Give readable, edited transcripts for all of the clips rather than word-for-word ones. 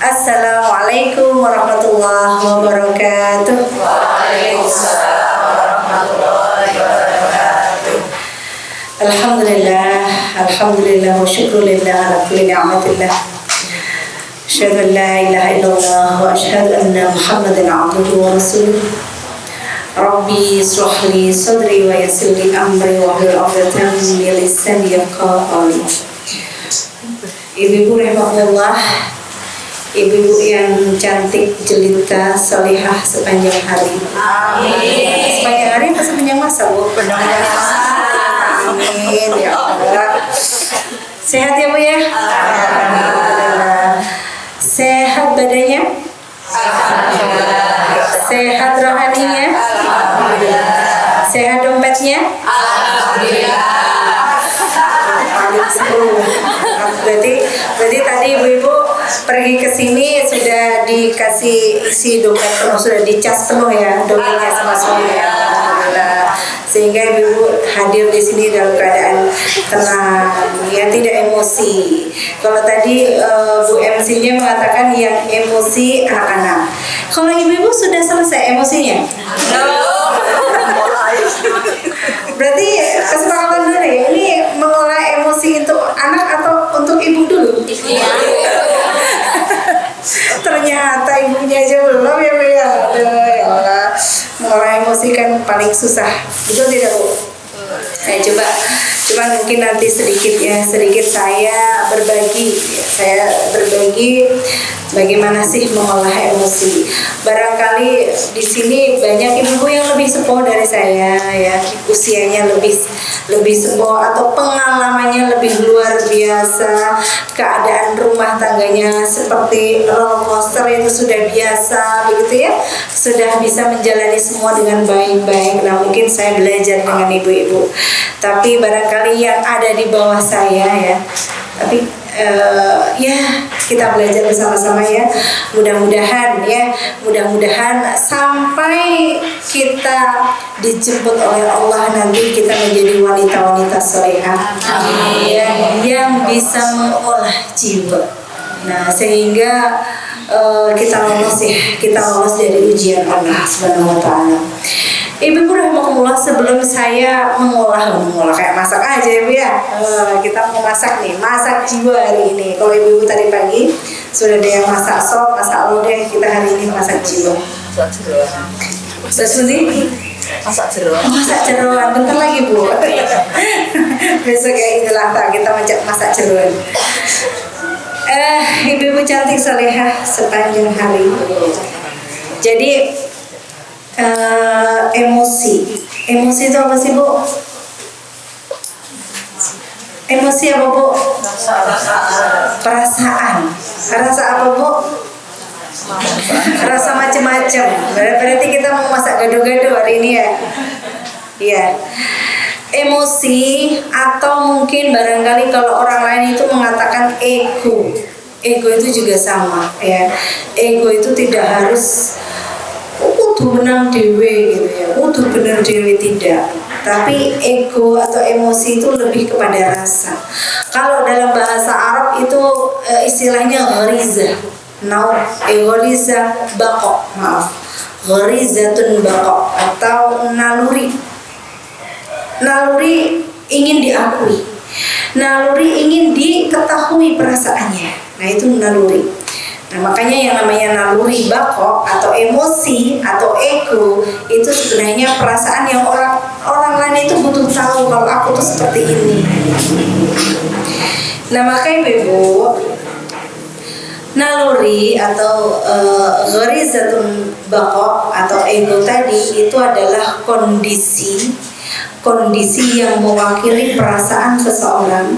Assalamualaikum warahmatullahi wabarakatuh. Waalaikumsalam warahmatullahi wabarakatuh. Alhamdulillah wa syukrulillah ala kulli ni'matillah. Asyhadu an la ilaha illallah wa asyhadu anna Muhammadan abduhu wa rasuluh. Rabbi ishrah li sadri wa yassir li amri wa hlul 'uqdatam min lisani yafqahu qawli. Ibu-ibu rahimakumullah, ibu-ibu yang cantik, jelita, salihah sepanjang hari. Amin. Sepanjang hari apa sepanjang masa, Bu? Amin ya Allah. Sehat ya, Bu ya? Alhamdulillah. Sehat badannya? Alhamdulillah. Sehat rohaninya? Alhamdulillah. Sehat dompetnya? Alhamdulillah. Berarti tadi ibu-ibu pergi ke sini sudah dikasih isi dompet penuh, sudah dicas penuh ya dompetnya sama suami. Alhamdulillah. Sehingga ibu hadir di sini dalam keadaan tenang, ya tidak emosi. Kalau tadi Bu MC-nya mengatakan yang emosi anak-anak. Kalau ibu-ibu sudah selesai emosinya? Berarti kesepakatan dulu ya, ini mengolah emosi untuk anak atau untuk ibu dulu? Ternyata ibunya aja belum ya, Bu ya. Aduh, ya Allah. Mengolah emosi kan paling susah. Betul tidak, Bu? Coba mungkin nanti sedikit saya berbagi bagaimana sih mengolah emosi. Barangkali di sini banyak ibu yang lebih sepuh dari saya ya, usianya lebih sepuh atau pengalamannya lebih luar biasa, keadaan rumah tangganya seperti roller coaster itu sudah biasa begitu ya, sudah bisa menjalani semua dengan baik-baik. Nah, mungkin saya belajar dengan ibu-ibu, tapi barangkali yang ada di bawah saya ya, tapi ya kita belajar bersama-sama ya. Mudah-mudahan sampai kita dijemput oleh Allah nanti kita menjadi wanita-wanita salehah yang bisa mengolah jiwa. Nah, sehingga kita lolos dari ujian Allah Subhanahu wa taala. Ibu-ibu rahimakumullah, sebelum saya mengolah kayak masak aja ya, Bu ya. Kita mau masak jiwa hari ini. Kalau ibu-ibu tadi pagi sudah ada yang masak sop, masak lodeh, kita hari ini masak jiwa. Masak jeroan. Bentar lagi, Bu. Besok ya itulah kita masak jeroan. Ibu-ibu cantik salehah sepanjang hari. Jadi emosi itu apa sih, Bu? Emosi apa, Bu? Perasaan. Rasa apa, Bu? Rasa macam-macam. Berarti kita mau masak gado-gado hari ini ya. Iya. Emosi atau mungkin barangkali kalau orang lain itu mengatakan ego. Ego itu juga sama ya. Ego itu tidak harus kudu menang dewe gitu ya, kudu bener dewe, tidak. Tapi ego atau emosi itu lebih kepada rasa. Kalau dalam bahasa Arab itu istilahnya ghariza. Ghariza baqo, gharizatun baqo atau naluri. Naluri ingin diakui, naluri ingin diketahui perasaannya. Nah, itu naluri. Nah, makanya yang namanya naluri bako atau emosi atau ego itu sebenarnya perasaan yang orang lain itu butuh tahu kalau aku tuh seperti ini. Nah, makanya ibu, naluri atau gharizatun bako atau ego tadi itu adalah kondisi yang mewakili perasaan seseorang,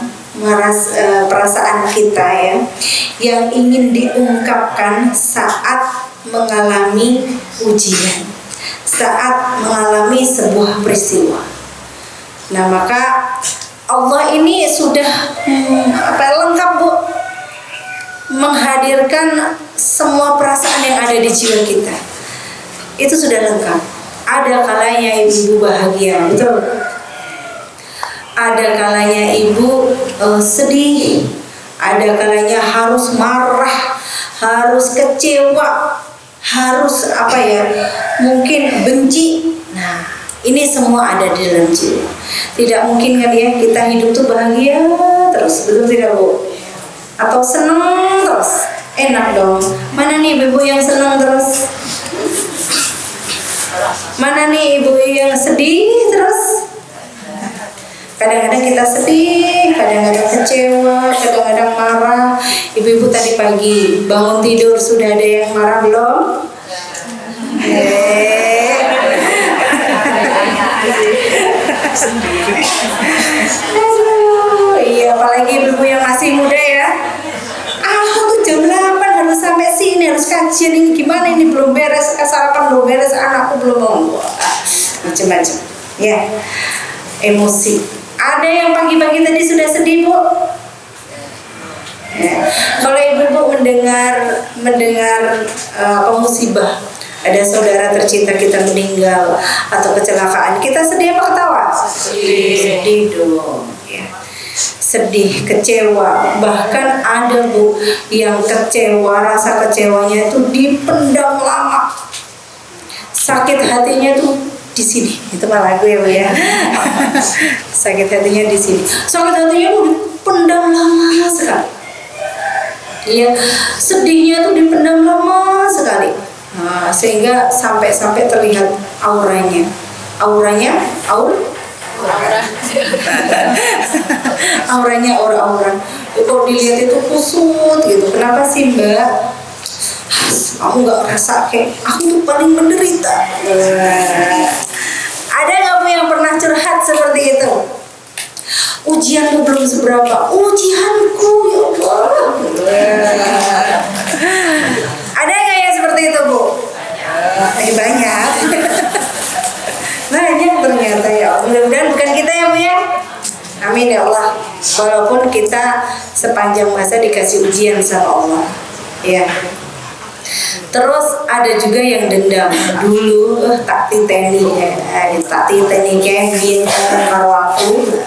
perasaan kita ya, yang ingin diungkapkan saat mengalami ujian, saat mengalami sebuah peristiwa. Nah, maka Allah ini sudah lengkap, Bu, menghadirkan semua perasaan yang ada di jiwa kita. Itu sudah lengkap. Ada kalanya ibu bahagia, betul. Ada kalanya ibu sedih, ada kalanya harus marah, harus kecewa, harus apa ya, mungkin benci. Nah, ini semua ada di dalam jiwa. Tidak mungkin kan ya kita hidup tuh bahagia terus, betul tidak Bu? Atau seneng terus? Enak dong. Mana nih ibu yang seneng terus? Mana nih ibu yang sedih terus? Kadang-kadang kita sedih, kadang-kadang kecewa, kadang-kadang marah. Ibu-ibu tadi pagi bangun tidur sudah ada yang marah belum? Aduh, iya, apalagi ibu yang masih muda ya. Aku tuh jam 8 harus sampai sini, harus kajian ini gimana ini, belum beres, sarapan belum beres, anakku belum mau. Macam-macam. Ya, emosi. Ada yang pagi-pagi tadi sudah sedih Bu? Ya. Kalau ibu-ibu mendengar musibah, ada saudara tercinta kita meninggal atau kecelakaan, kita sedih apa ketawa? Sedih dong. Ya. Sedih, kecewa. Bahkan ada Bu yang kecewa, rasa kecewanya itu dipendam lama. Sakit hatinya tuh di sini. Itu mah lagu ya Bu ya. Sakit hatinya di sini. Sakit hatinya tuh dipendam lama sekali. Iya, sedihnya tuh dipendam lama sekali. Nah, sehingga sampai terlihat auranya. Auranya aura. Kalau dilihat itu kusut gitu. Kenapa sih Mbak? Aku nggak ngerasa kayak aku tuh paling menderita. Ada nggak Bu yang pernah curhat seperti itu? Ujianku belum seberapa. Ujianku ya Allah. Ada nggak yang seperti itu Bu? Banyak. Banyak ternyata ya. Mudah-mudahan bukan kita ya Bu ya. Amin ya Allah. Walaupun kita sepanjang masa dikasih ujian sama Allah. Ya. Terus ada juga yang dendam. Dulu tak titeni kevin karo aku.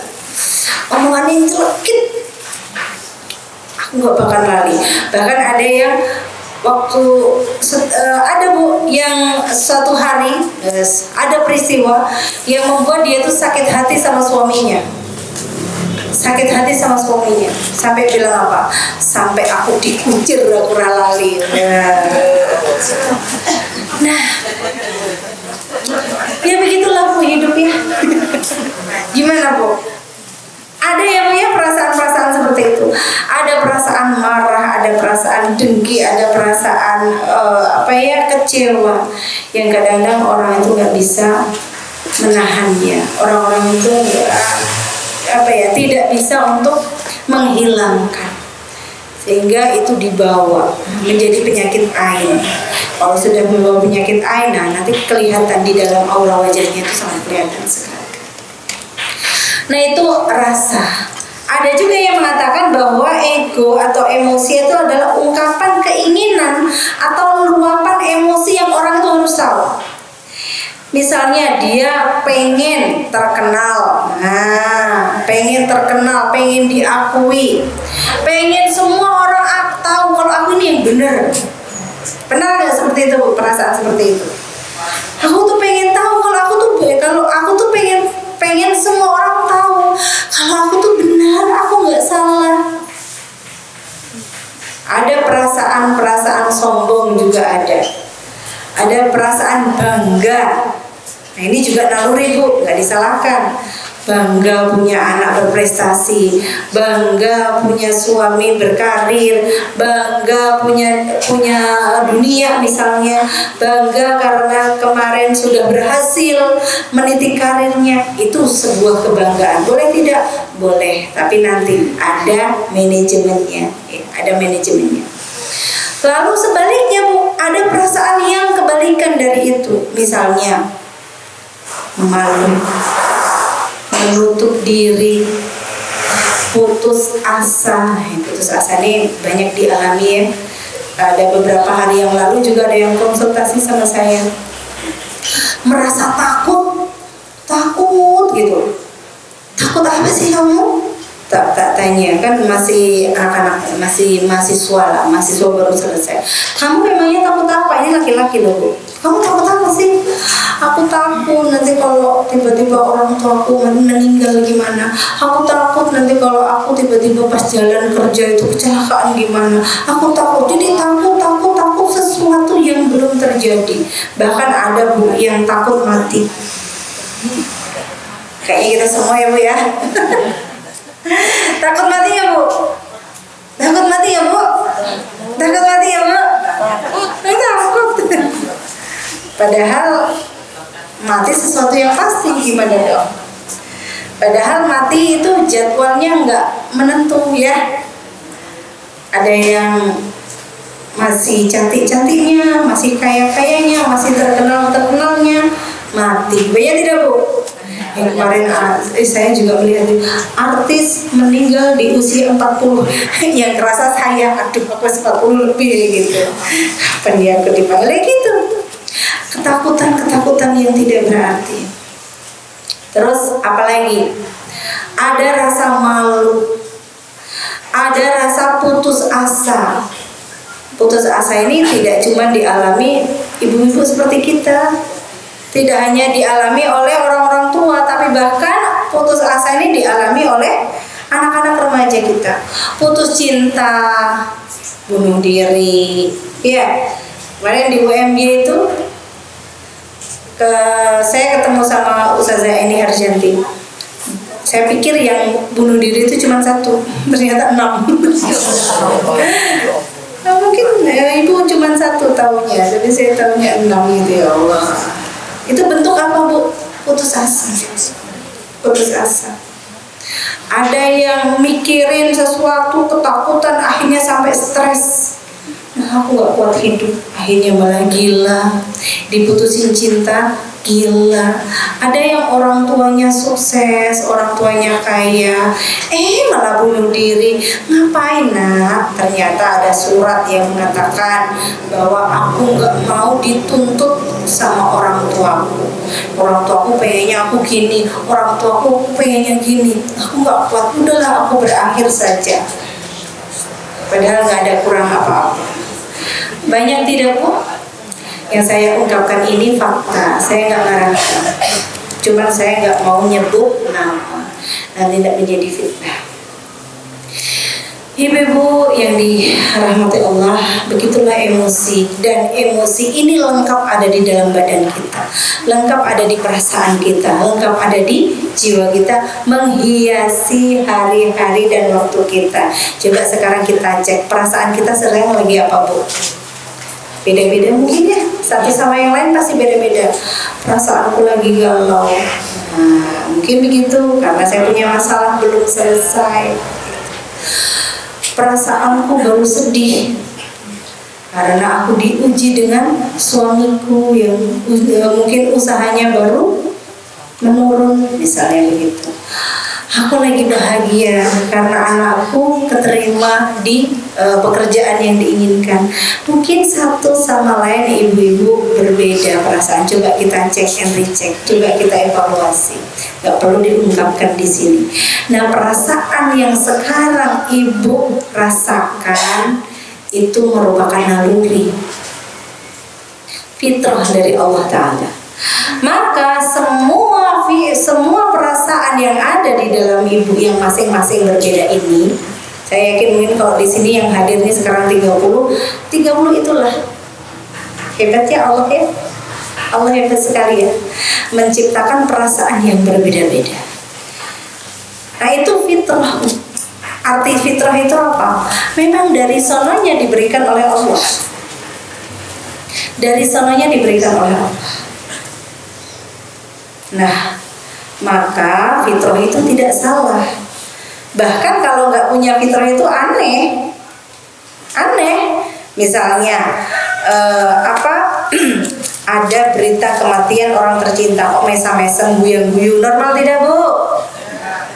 Omongannya celekit. Aku nggak bakal lali. Bahkan ada yang waktu ada Bu yang suatu hari ada peristiwa yang membuat dia tuh sakit hati sama suaminya. Sampai bilang apa? Sampai aku dikucir aku lali. Nah, ya begitulah Bu hidupnya. Gimana Bu? Ada yang punya perasaan-perasaan seperti itu. Ada perasaan marah, ada perasaan dengki, ada perasaan kecewa. Yang kadang-kadang orang itu nggak bisa menahannya. Orang-orang itu tidak bisa untuk menghilangkan, sehingga itu dibawa menjadi penyakit ain. Kalau sudah membawa penyakit ain, nanti kelihatan di dalam aura wajahnya itu sangat kelihatan sekali. Nah itu rasa. Ada juga yang mengatakan bahwa ego atau emosi itu adalah ungkapan keinginan atau luapan emosi yang orang itu harus tahu. Misalnya dia pengen terkenal, pengen diakui, pengen semua orang tahu kalau aku ini yang benar. Benar nggak seperti itu, perasaan seperti itu? Aku tuh pengen tahu kalau aku tuh pengen semua orang tahu kalau aku tuh benar, aku nggak salah. Ada perasaan sombong juga ada. Ada perasaan bangga. Nah ini juga naluri Bu, nggak disalahkan. Bangga punya anak berprestasi, bangga punya suami berkarir, bangga punya dunia misalnya, bangga karena kemarin sudah berhasil meniti karirnya. Itu sebuah kebanggaan. Boleh tidak? Boleh, tapi nanti ada manajemennya. Lalu sebaliknya Bu, ada perasaan yang kebalikan dari itu. Misalnya malu, menutup diri, putus asa. Putus asa ini banyak dialami ya. Ada beberapa hari yang lalu juga ada yang konsultasi sama saya, merasa takut gitu. Takut apa sih kamu? tak tanya, kan masih anak-anak, masih mahasiswa lah, mahasiswa baru selesai. Kamu memangnya takut apa? Ini laki-laki loh Bu. Kamu takut apa sih? Aku takut nanti kalau tiba-tiba orang tuaku meninggal gimana. Aku takut nanti kalau aku tiba-tiba pas jalan kerja itu kecelakaan gimana. Aku takut. Jadi takut sesuatu yang belum terjadi. Bahkan ada Bu yang takut mati. Kayaknya kita semua ya Bu ya. Takut mati ya Bu? Takut mati ya Bu? Takut mati ya Bu? Takut. Padahal mati sesuatu yang pasti, gimana dong? Padahal mati itu jadwalnya nggak menentu ya. Ada yang masih cantik-cantiknya, masih kaya-kayanya, masih terkenal-terkenalnya, mati. Banyak tidak Bu? Yang kemarin saya juga melihat artis meninggal di usia 40. Yang kerasa saya, aduh aku 40 lebih gitu. Kapan dia aku dipanggil gitu. Ketakutan yang tidak berarti. Terus apalagi? Ada rasa malu. Ada rasa putus asa. Putus asa ini tidak cuma dialami ibu-ibu seperti kita. Tidak hanya dialami oleh orang-orang tua, tapi bahkan putus asa ini dialami oleh anak-anak remaja kita. Putus cinta, bunuh diri. Ya, kemarin di UMY itu saya ketemu sama Ustazah Eni Arjanti. Saya pikir yang bunuh diri itu cuma 1, ternyata 6. Nah, mungkin ibu cuma 1 tahunya, tapi saya tahunya 6 gitu ya Allah. Itu bentuk apa Bu? Putus asa. Putus asa. Ada yang mikirin sesuatu, ketakutan, akhirnya sampai stres. Nah, aku gak kuat hidup, akhirnya malah gila. Diputusin cinta, gila. Ada yang orang tuanya sukses, orang tuanya kaya, malah bunuh diri. Ngapain Nak? Ternyata ada surat yang mengatakan bahwa aku gak mau dituntut sama orang tuaku. Orang tuaku pengennya aku gini, orang tuaku pengennya gini. Aku gak kuat, udahlah aku berakhir saja. Padahal gak ada kurang apa-apa. Banyak tidak Bu? Yang saya ungkapkan ini fakta, saya nggak ngarang-ngarang. Cuman saya nggak mau nyebut nama, nanti tidak menjadi fitnah. Ibu-ibu yang dirahmati Allah, begitulah emosi. Dan emosi ini lengkap ada di dalam badan kita, lengkap ada di perasaan kita, lengkap ada di jiwa kita, menghiasi hari-hari dan waktu kita. Coba sekarang kita cek perasaan kita sekarang lagi apa Bu? Beda-beda mungkin ya, satu sama yang lain pasti beda-beda. Perasaanku lagi galau, nah mungkin begitu karena saya punya masalah belum selesai. Perasaanku baru sedih karena aku diuji dengan suamiku yang mungkin usahanya baru menurun, misalnya begitu. Aku lagi bahagia karena anakku keterima di pekerjaan yang diinginkan. Mungkin satu sama lain ibu-ibu berbeda perasaan. Coba kita cek and recheck, coba kita evaluasi. Gak perlu diungkapkan di sini. Nah, perasaan yang sekarang ibu rasakan itu merupakan naluri, fitrah dari Allah Ta'ala. Maka semua perasaan yang ada di dalam ibu yang masing-masing berbeda ini, saya yakin mungkin kalau di sini yang hadir ini sekarang 30 itulah hebatnya Allah ya. Allah hebat sekali ya, menciptakan perasaan yang berbeda-beda. Nah, itu fitrah. Arti fitrah itu apa? Memang dari sononya diberikan oleh Allah. Dari sononya diberikan oleh Allah. Nah, maka fitrah itu tidak salah. Bahkan kalau nggak punya fitrah itu aneh. Misalnya ada berita kematian orang tercinta, kok mesam-mesem, guyang-guyung, normal tidak Bu?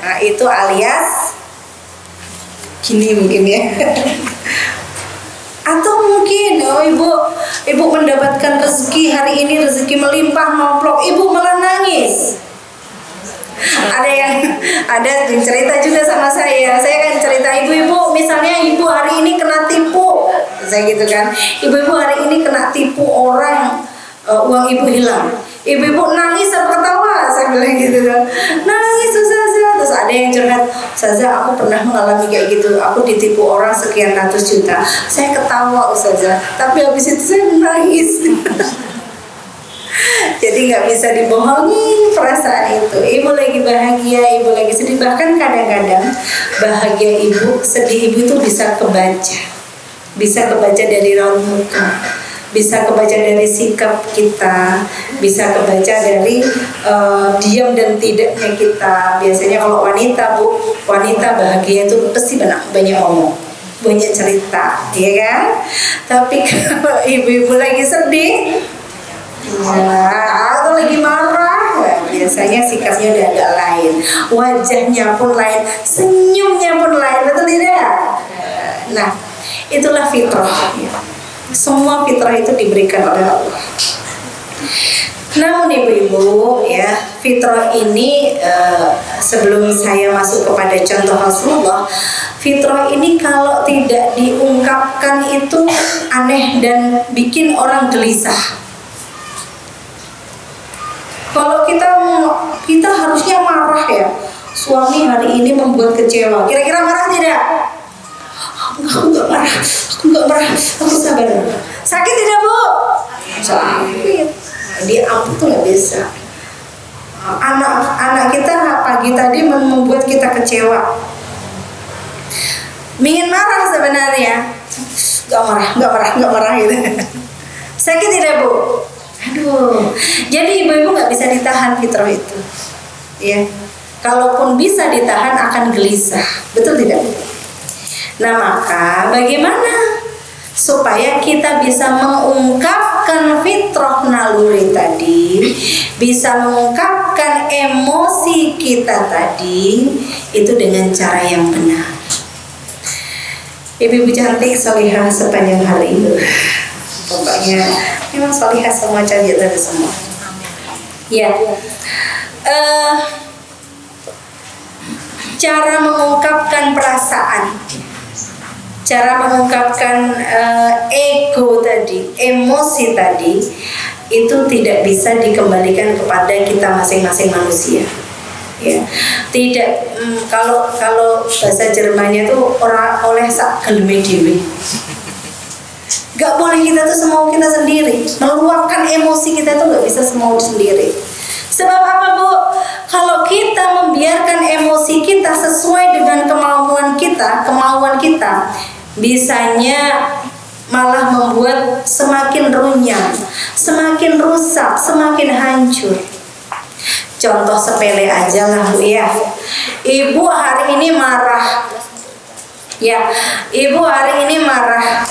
Nah, itu alias gini mungkin ya. Atau mungkin ibu mendapatkan rezeki hari ini, rezeki melimpah nomplok, ibu malah nangis. Ada yang cerita juga sama saya kan cerita, ibu-ibu misalnya ibu hari ini kena tipu, saya gitu kan, ibu-ibu hari ini kena tipu orang, uang ibu hilang, ibu-ibu nangis atau ketawa, saya bilang gitu kan, nangis Ustazah. Terus ada yang curhat, Ustazah aku pernah mengalami kayak gitu, aku ditipu orang sekian ratus juta, saya ketawa Ustazah, tapi habis itu saya nangis. Jadi nggak bisa dibohongi perasaan itu. Ibu lagi bahagia, ibu lagi sedih. Bahkan kadang-kadang bahagia ibu, sedih ibu itu bisa kebaca dari raut muka, bisa kebaca dari sikap kita, bisa kebaca dari diam dan tidaknya kita. Biasanya kalau wanita bahagia itu pasti banyak ngomong, banyak cerita, ya kan? Tapi kalau ibu-ibu lagi sedih, atau lagi marah, biasanya sikapnya udah agak lain, wajahnya pun lain, senyumnya pun lain, betul tidak? Nah, itulah fitrah. Semua fitrah itu diberikan oleh Allah. Namun ibu-ibu ya, fitrah ini sebelum saya masuk kepada contoh Rasulullah, fitrah ini kalau tidak diungkapkan itu aneh dan bikin orang gelisah. Kalau kita harusnya marah ya, suami hari ini membuat kecewa, kira-kira marah tidak? Aku nggak marah, aku sabar. Sakit tidak bu? Sakit. Dia tuh nggak bisa. Anak kita pagi tadi membuat kita kecewa, ingin marah sebenarnya, nggak marah gitu. Sakit tidak bu? Aduh, jadi ibu-ibu nggak bisa ditahan fitrah itu, ya. Kalaupun bisa ditahan akan gelisah, betul tidak? Nah maka bagaimana supaya kita bisa mengungkapkan fitrah naluri tadi, bisa mengungkapkan emosi kita tadi itu dengan cara yang benar. Ibu-ibu cantik salihah sepanjang hari ini, pokoknya memang salihah semua, cantik tadi semua. Ya, cara mengungkapkan perasaan, cara mengungkapkan ego tadi, emosi tadi, itu tidak bisa dikembalikan kepada kita masing-masing manusia. Ya, tidak. Kalau bahasa Jermannya tuh oleh sak geleme dhewe. Gak boleh kita tuh semau kita sendiri, meluapkan emosi kita tuh gak bisa semau sendiri. Sebab apa bu? Kalau kita membiarkan emosi kita sesuai dengan kemauan kita, bisanya malah membuat semakin runyam, semakin rusak, semakin hancur. Contoh sepele aja lah bu ya. Ibu hari ini marah. Ya, ibu hari ini marah.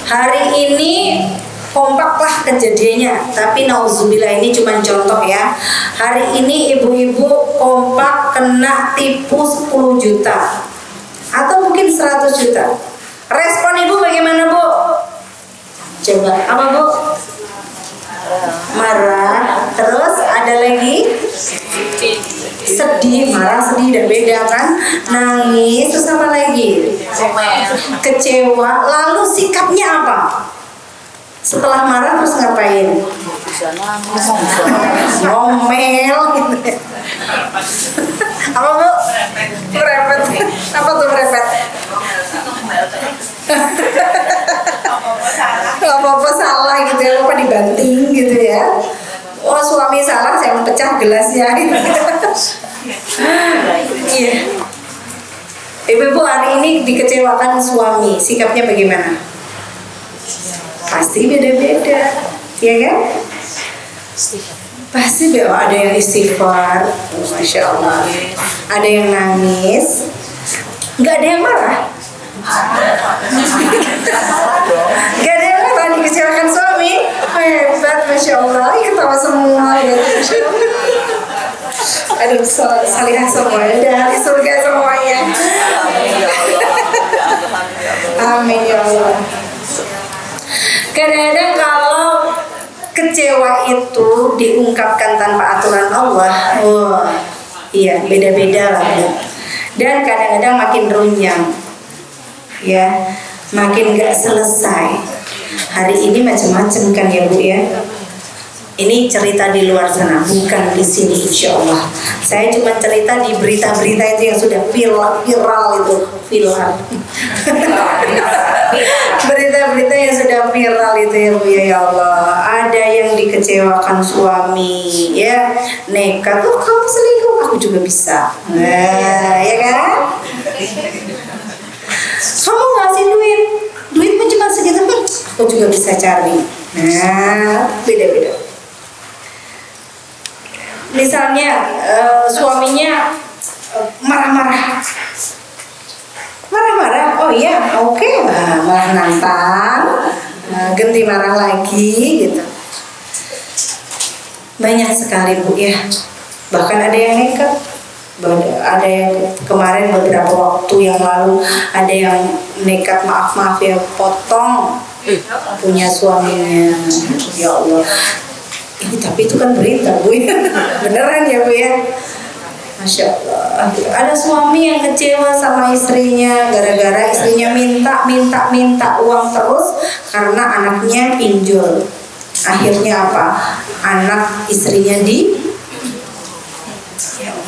Hari ini kompaklah kejadiannya, tapi nauzubillah ini cuma contoh ya. Hari ini ibu-ibu kompak kena tipu 10 juta atau mungkin 100 juta. Respon ibu bagaimana bu? Coba, apa bu? Marah, terus ada lagi sedih, marah, sedih dan beda kan? Nangis, terus apa lagi? Kecewa, lalu sikapnya apa? Setelah marah terus ngapain? Ngomel gitu. Apa bu? Merepet. Apa tuh merepet? Apa-apa salah gitu ya, apa dibanting gitu ya. Oh suami salah, saya mau pecah gelasnya. Iya. Ibu-ibu hari ini dikecewakan suami, sikapnya bagaimana? Pasti beda-beda, ya kan? Pasti beda. Ada yang istighfar, masya Allah. Ada yang nangis, nggak ada yang marah. Nggak ada yang marah dikecewakan suami. Hebat, masya Allah. Ketawa semua, ya. Aduh, salihah semua, udah di surga semuanya. Amin ya Allah. Kadang-kadang kalau kecewa itu diungkapkan tanpa aturan Allah, Iya, beda-beda lah Bu. Dan kadang-kadang makin runyam, ya, makin gak selesai. Hari ini macam-macam kan ya Bu ya. Ini cerita di luar sana, bukan di sini insya Allah. Saya cuma cerita di berita-berita itu yang sudah viral itu, viral. Berita-berita yang sudah viral itu ya Bu ya Allah. Ada yang dikecewakan suami, ya, nekat, oh kamu selingkuh, aku juga bisa. Nah, ya kan? Kamu ngasih duit pun cuma segitu, aku juga bisa cari. Nah, beda-beda. Misalnya suaminya marah-marah, oh iya, oke, malah nantang, ganti marah lagi gitu. Banyak sekali Bu ya. Bahkan ada yang nekat, ada yang kemarin beberapa waktu yang lalu ada yang nekat, maaf ya, potong punya suaminya. Ya Allah. Ini tapi itu kan berita Bu ya. Beneran ya Bu ya. Masya Allah. Ada suami yang kecewa sama istrinya gara-gara istrinya minta uang terus karena anaknya pinjol. Akhirnya apa? Anak istrinya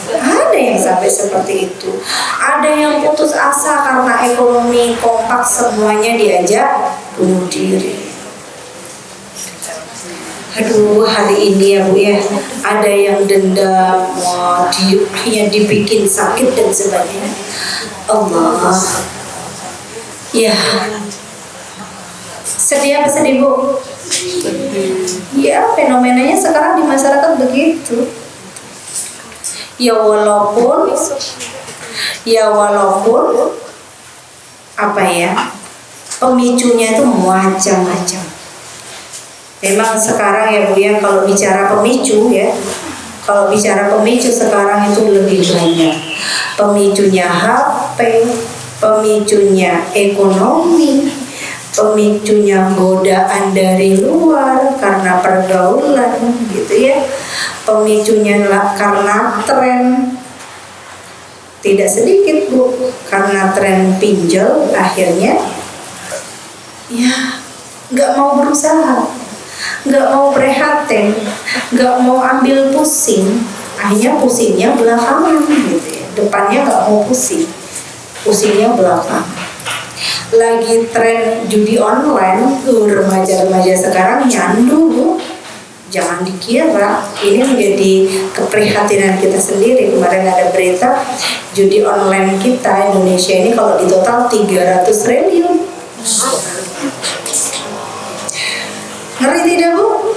ada yang sampai seperti itu. Ada yang putus asa karena ekonomi, kompak semuanya diajak bunuh diri. Aduh, hari ini ya Bu ya, ada yang dendam, akhirnya dibikin sakit dan sebagainya. Allah, ya, sedih apa sedih Bu? Ya, fenomenanya sekarang di masyarakat begitu. Ya walaupun apa ya, pemicunya itu macam-macam. Memang sekarang ya Bu ya, kalau bicara pemicu ya, kalau bicara pemicu sekarang itu lebih banyak. Pemicunya HP, pemicunya ekonomi, pemicunya godaan dari luar karena pergaulan gitu ya. Pemicunya karena tren. Tidak sedikit Bu, karena tren pinjol akhirnya ya nggak mau berusaha, nggak mau prihatin, nggak mau ambil pusing, akhirnya pusingnya belakangan gitu ya. Depannya nggak mau pusing, pusingnya belakangan. Lagi tren judi online, remaja-remaja sekarang nyandu Bu. Jangan dikira ini menjadi keprihatinan kita sendiri. Kemarin ada berita judi online kita Indonesia ini kalau di total 300 triliun. Ngeri tidak Bu?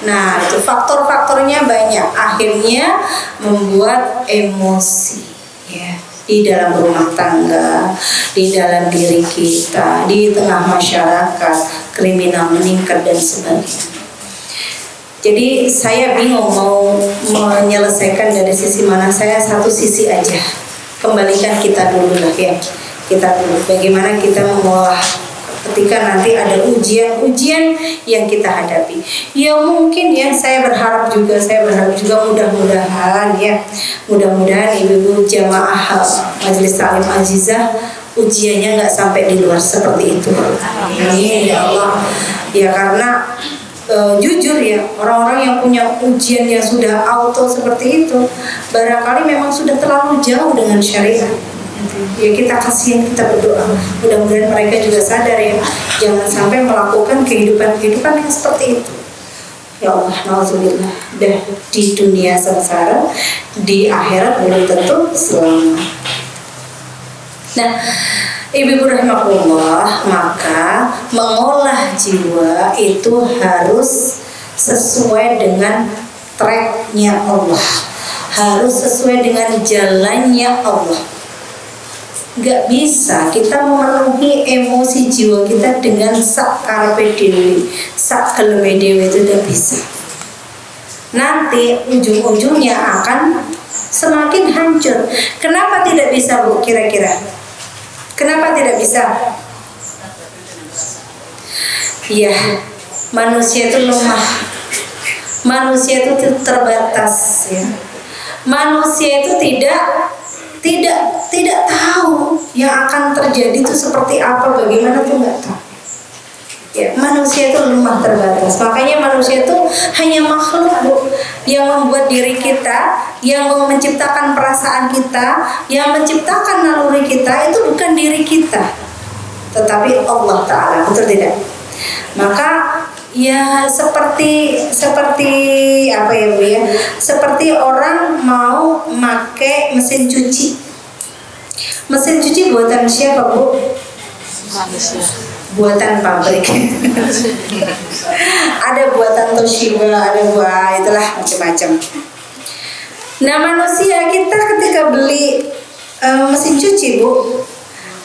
Nah itu faktor-faktornya banyak, akhirnya membuat emosi ya, di dalam rumah tangga, di dalam diri kita, di tengah masyarakat, kriminal meningkat dan sebagainya. Jadi saya bingung mau menyelesaikan dari sisi mana. Saya satu sisi aja, kembalikan kita dulu lah ya, kita dulu bagaimana kita mengolah ketika nanti ada ujian-ujian yang kita hadapi. Ya mungkin ya, saya berharap juga mudah-mudahan ya, mudah-mudahan ibu-ibu jamaah Majelis Ta'lim Azizah ujiannya nggak sampai di luar seperti itu. Amin ya Allah. Ya karena jujur ya, orang-orang yang punya ujian yang sudah auto seperti itu barangkali memang sudah terlalu jauh dengan syariat. Ya kita kasihan, kita berdoa mudah-mudahan mereka juga sadar ya, jangan sampai melakukan kehidupan yang seperti itu. Ya Allah, nauzubillah, dah di dunia sengsara, di akhirat belum tentu selamat. Nah, ibu-ibu rahimakumullah, maka mengolah jiwa itu harus sesuai dengan tracknya Allah, harus sesuai dengan jalannya Allah. Gak bisa kita memenuhi emosi jiwa kita dengan sak karepe dewe, sak geleme dewe, itu tidak bisa. Nanti ujung-ujungnya akan semakin hancur. Kenapa tidak bisa Bu kira-kira? Kenapa tidak bisa? Ya, manusia itu lemah, manusia itu terbatas ya. Manusia itu tidak tahu yang akan terjadi itu seperti apa, bagaimana tuh nggak tahu. Ya, manusia itu lemah terbatas. Makanya manusia itu hanya makhluk, Bu, yang membuat diri kita, yang menciptakan perasaan kita, yang menciptakan naluri kita itu bukan diri kita, tetapi Allah Ta'ala, betul tidak? Maka ya seperti apa ya, Bu ya? Seperti orang mau pakai mesin cuci. Mesin cuci buatan siapa, Bu? Manusia. Buatan pabrik. Ada buatan Toshiba, ada itulah macam-macam. Nah, manusia kita ketika beli mesin cuci, Bu,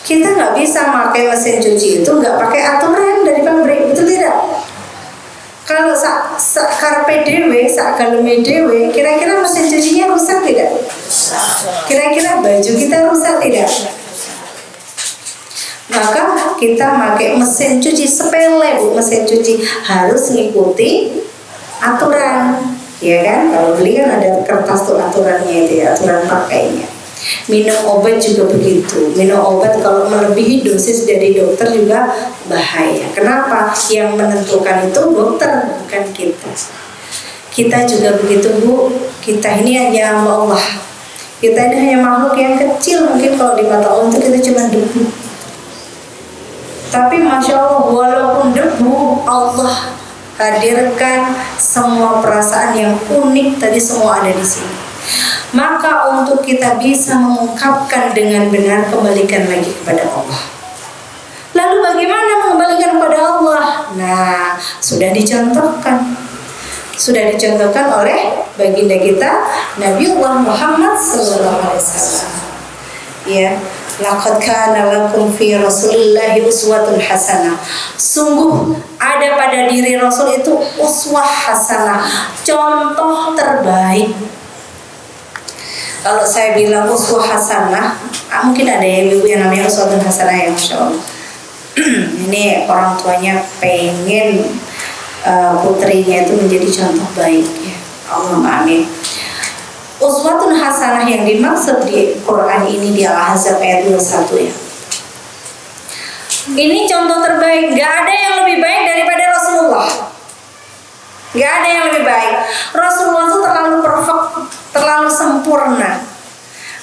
kita nggak bisa pakai mesin cuci itu nggak pakai aturan dari pabrik, betul tidak? Kalau sak karpe dewe, sak galeme dewe, kira-kira mesin cucinya rusak tidak? Kira-kira baju kita rusak tidak? Maka kita pakai mesin cuci sepele, Bu, mesin cuci harus mengikuti aturan, ya kan? Kalau beli kan ada kertas tuh aturannya itu ya, aturan pakainya. Minum obat juga begitu. Minum obat kalau melebihi dosis dari dokter juga bahaya. Kenapa? Yang menentukan itu dokter, bukan kita. Kita juga begitu, Bu. Kita ini hanya hamba Allah. Kita ini hanya makhluk yang kecil, mungkin kalau di mata Allah itu kita cuma debu. Tapi Masya Allah, walaupun debu, Allah hadirkan semua perasaan yang unik tadi, semua ada di sini. Maka untuk kita bisa mengungkapkan dengan benar, kembalikan lagi kepada Allah. Lalu bagaimana mengembalikan kepada Allah? Nah, sudah dicontohkan oleh baginda kita Nabiullah Muhammad SAW. Ya, laqad kana lakum fi Rasulillahi uswatun hasanah. Sungguh ada pada diri Rasul itu uswah hasanah, contoh terbaik. Kalau saya bilang uswah hasanah, mungkin ada ibu yang namanya uswatun hasanah ya, Masya Allah. Ini orang tuanya pengen putrinya itu menjadi contoh baik ya. Allahumma amin. Uswatun hasanah yang dimaksud di Quran ini di Al-Ahzab ayat 21 ya. Ini contoh terbaik, gak ada yang lebih baik daripada Rasulullah. Gak ada yang lebih baik. Rasulullah itu terlalu perfect, terlalu sempurna.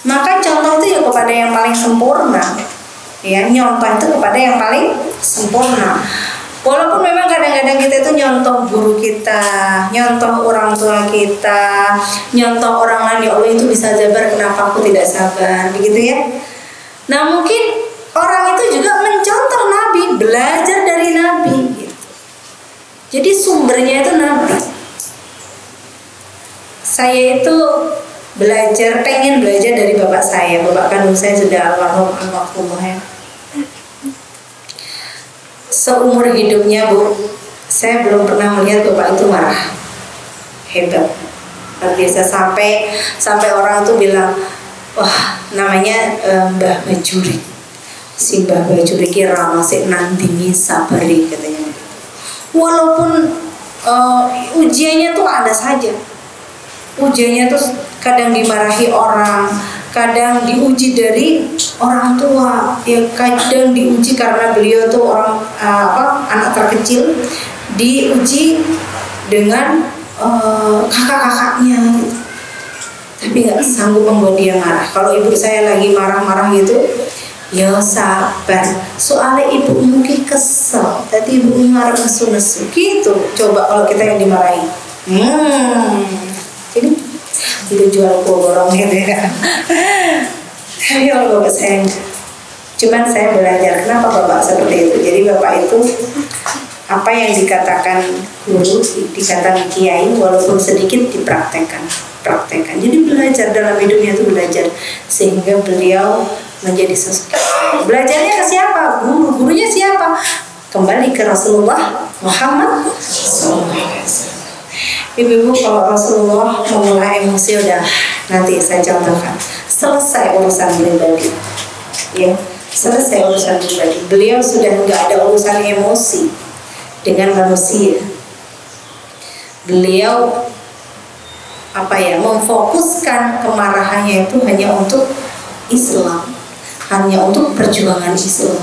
Maka contoh itu ya kepada yang paling sempurna. Ya, nyontoh itu kepada yang paling sempurna. Walaupun memang kadang-kadang kita itu nyontoh guru kita, nyontoh orang tua kita, nyontoh orang lain, ya Allah itu bisa sabar, kenapa aku tidak sabar, begitu ya. Nah mungkin orang itu juga mencontoh Nabi, belajar dari Nabi gitu. Jadi sumbernya itu Nabi. Saya itu pengen belajar dari bapak saya, bapak kandung saya sudah almarhum almarhumah. Seumur hidupnya, Bu, saya belum pernah melihat bapak itu marah. Hebat, luar biasa, sampai orang itu bilang, wah namanya Mbah Bajuri, si Mbah Bajuri kira masih nandingi sabari katanya. Walaupun ujiannya tuh ada saja, ujiannya tuh kadang dimarahi orang, kadang diuji dari orang tua, ya kadang diuji karena beliau tuh orang anak terkecil, diuji dengan kakak-kakaknya gitu. Tapi nggak sanggup membuat dia marah. Kalau ibu saya lagi marah-marah gitu, ya sabar, soalnya ibu mungkin kesel, tadi ibu marah nesu-nesu gitu. Coba kalau kita yang dimarahi, jadi itu jual borong gitu ya. Tapi kalau bapak saya, cuman saya belajar kenapa bapak seperti itu. Jadi bapak itu apa yang dikatakan guru, dikatakan kiai, walaupun sedikit dipraktekkan. Jadi belajar dalam hidupnya itu belajar, sehingga beliau menjadi sosok. Belajarnya ke siapa? Gurunya siapa? Kembali ke Rasulullah Muhammad SAW. Ibu-ibu, kalau Rasulullah memulai emosi, udah nanti saya contohkan. Selesai urusan pribadi, ya, selesai urusan pribadi. Beliau sudah nggak ada urusan emosi dengan manusia. Beliau memfokuskan kemarahannya itu hanya untuk Islam, hanya untuk perjuangan Islam.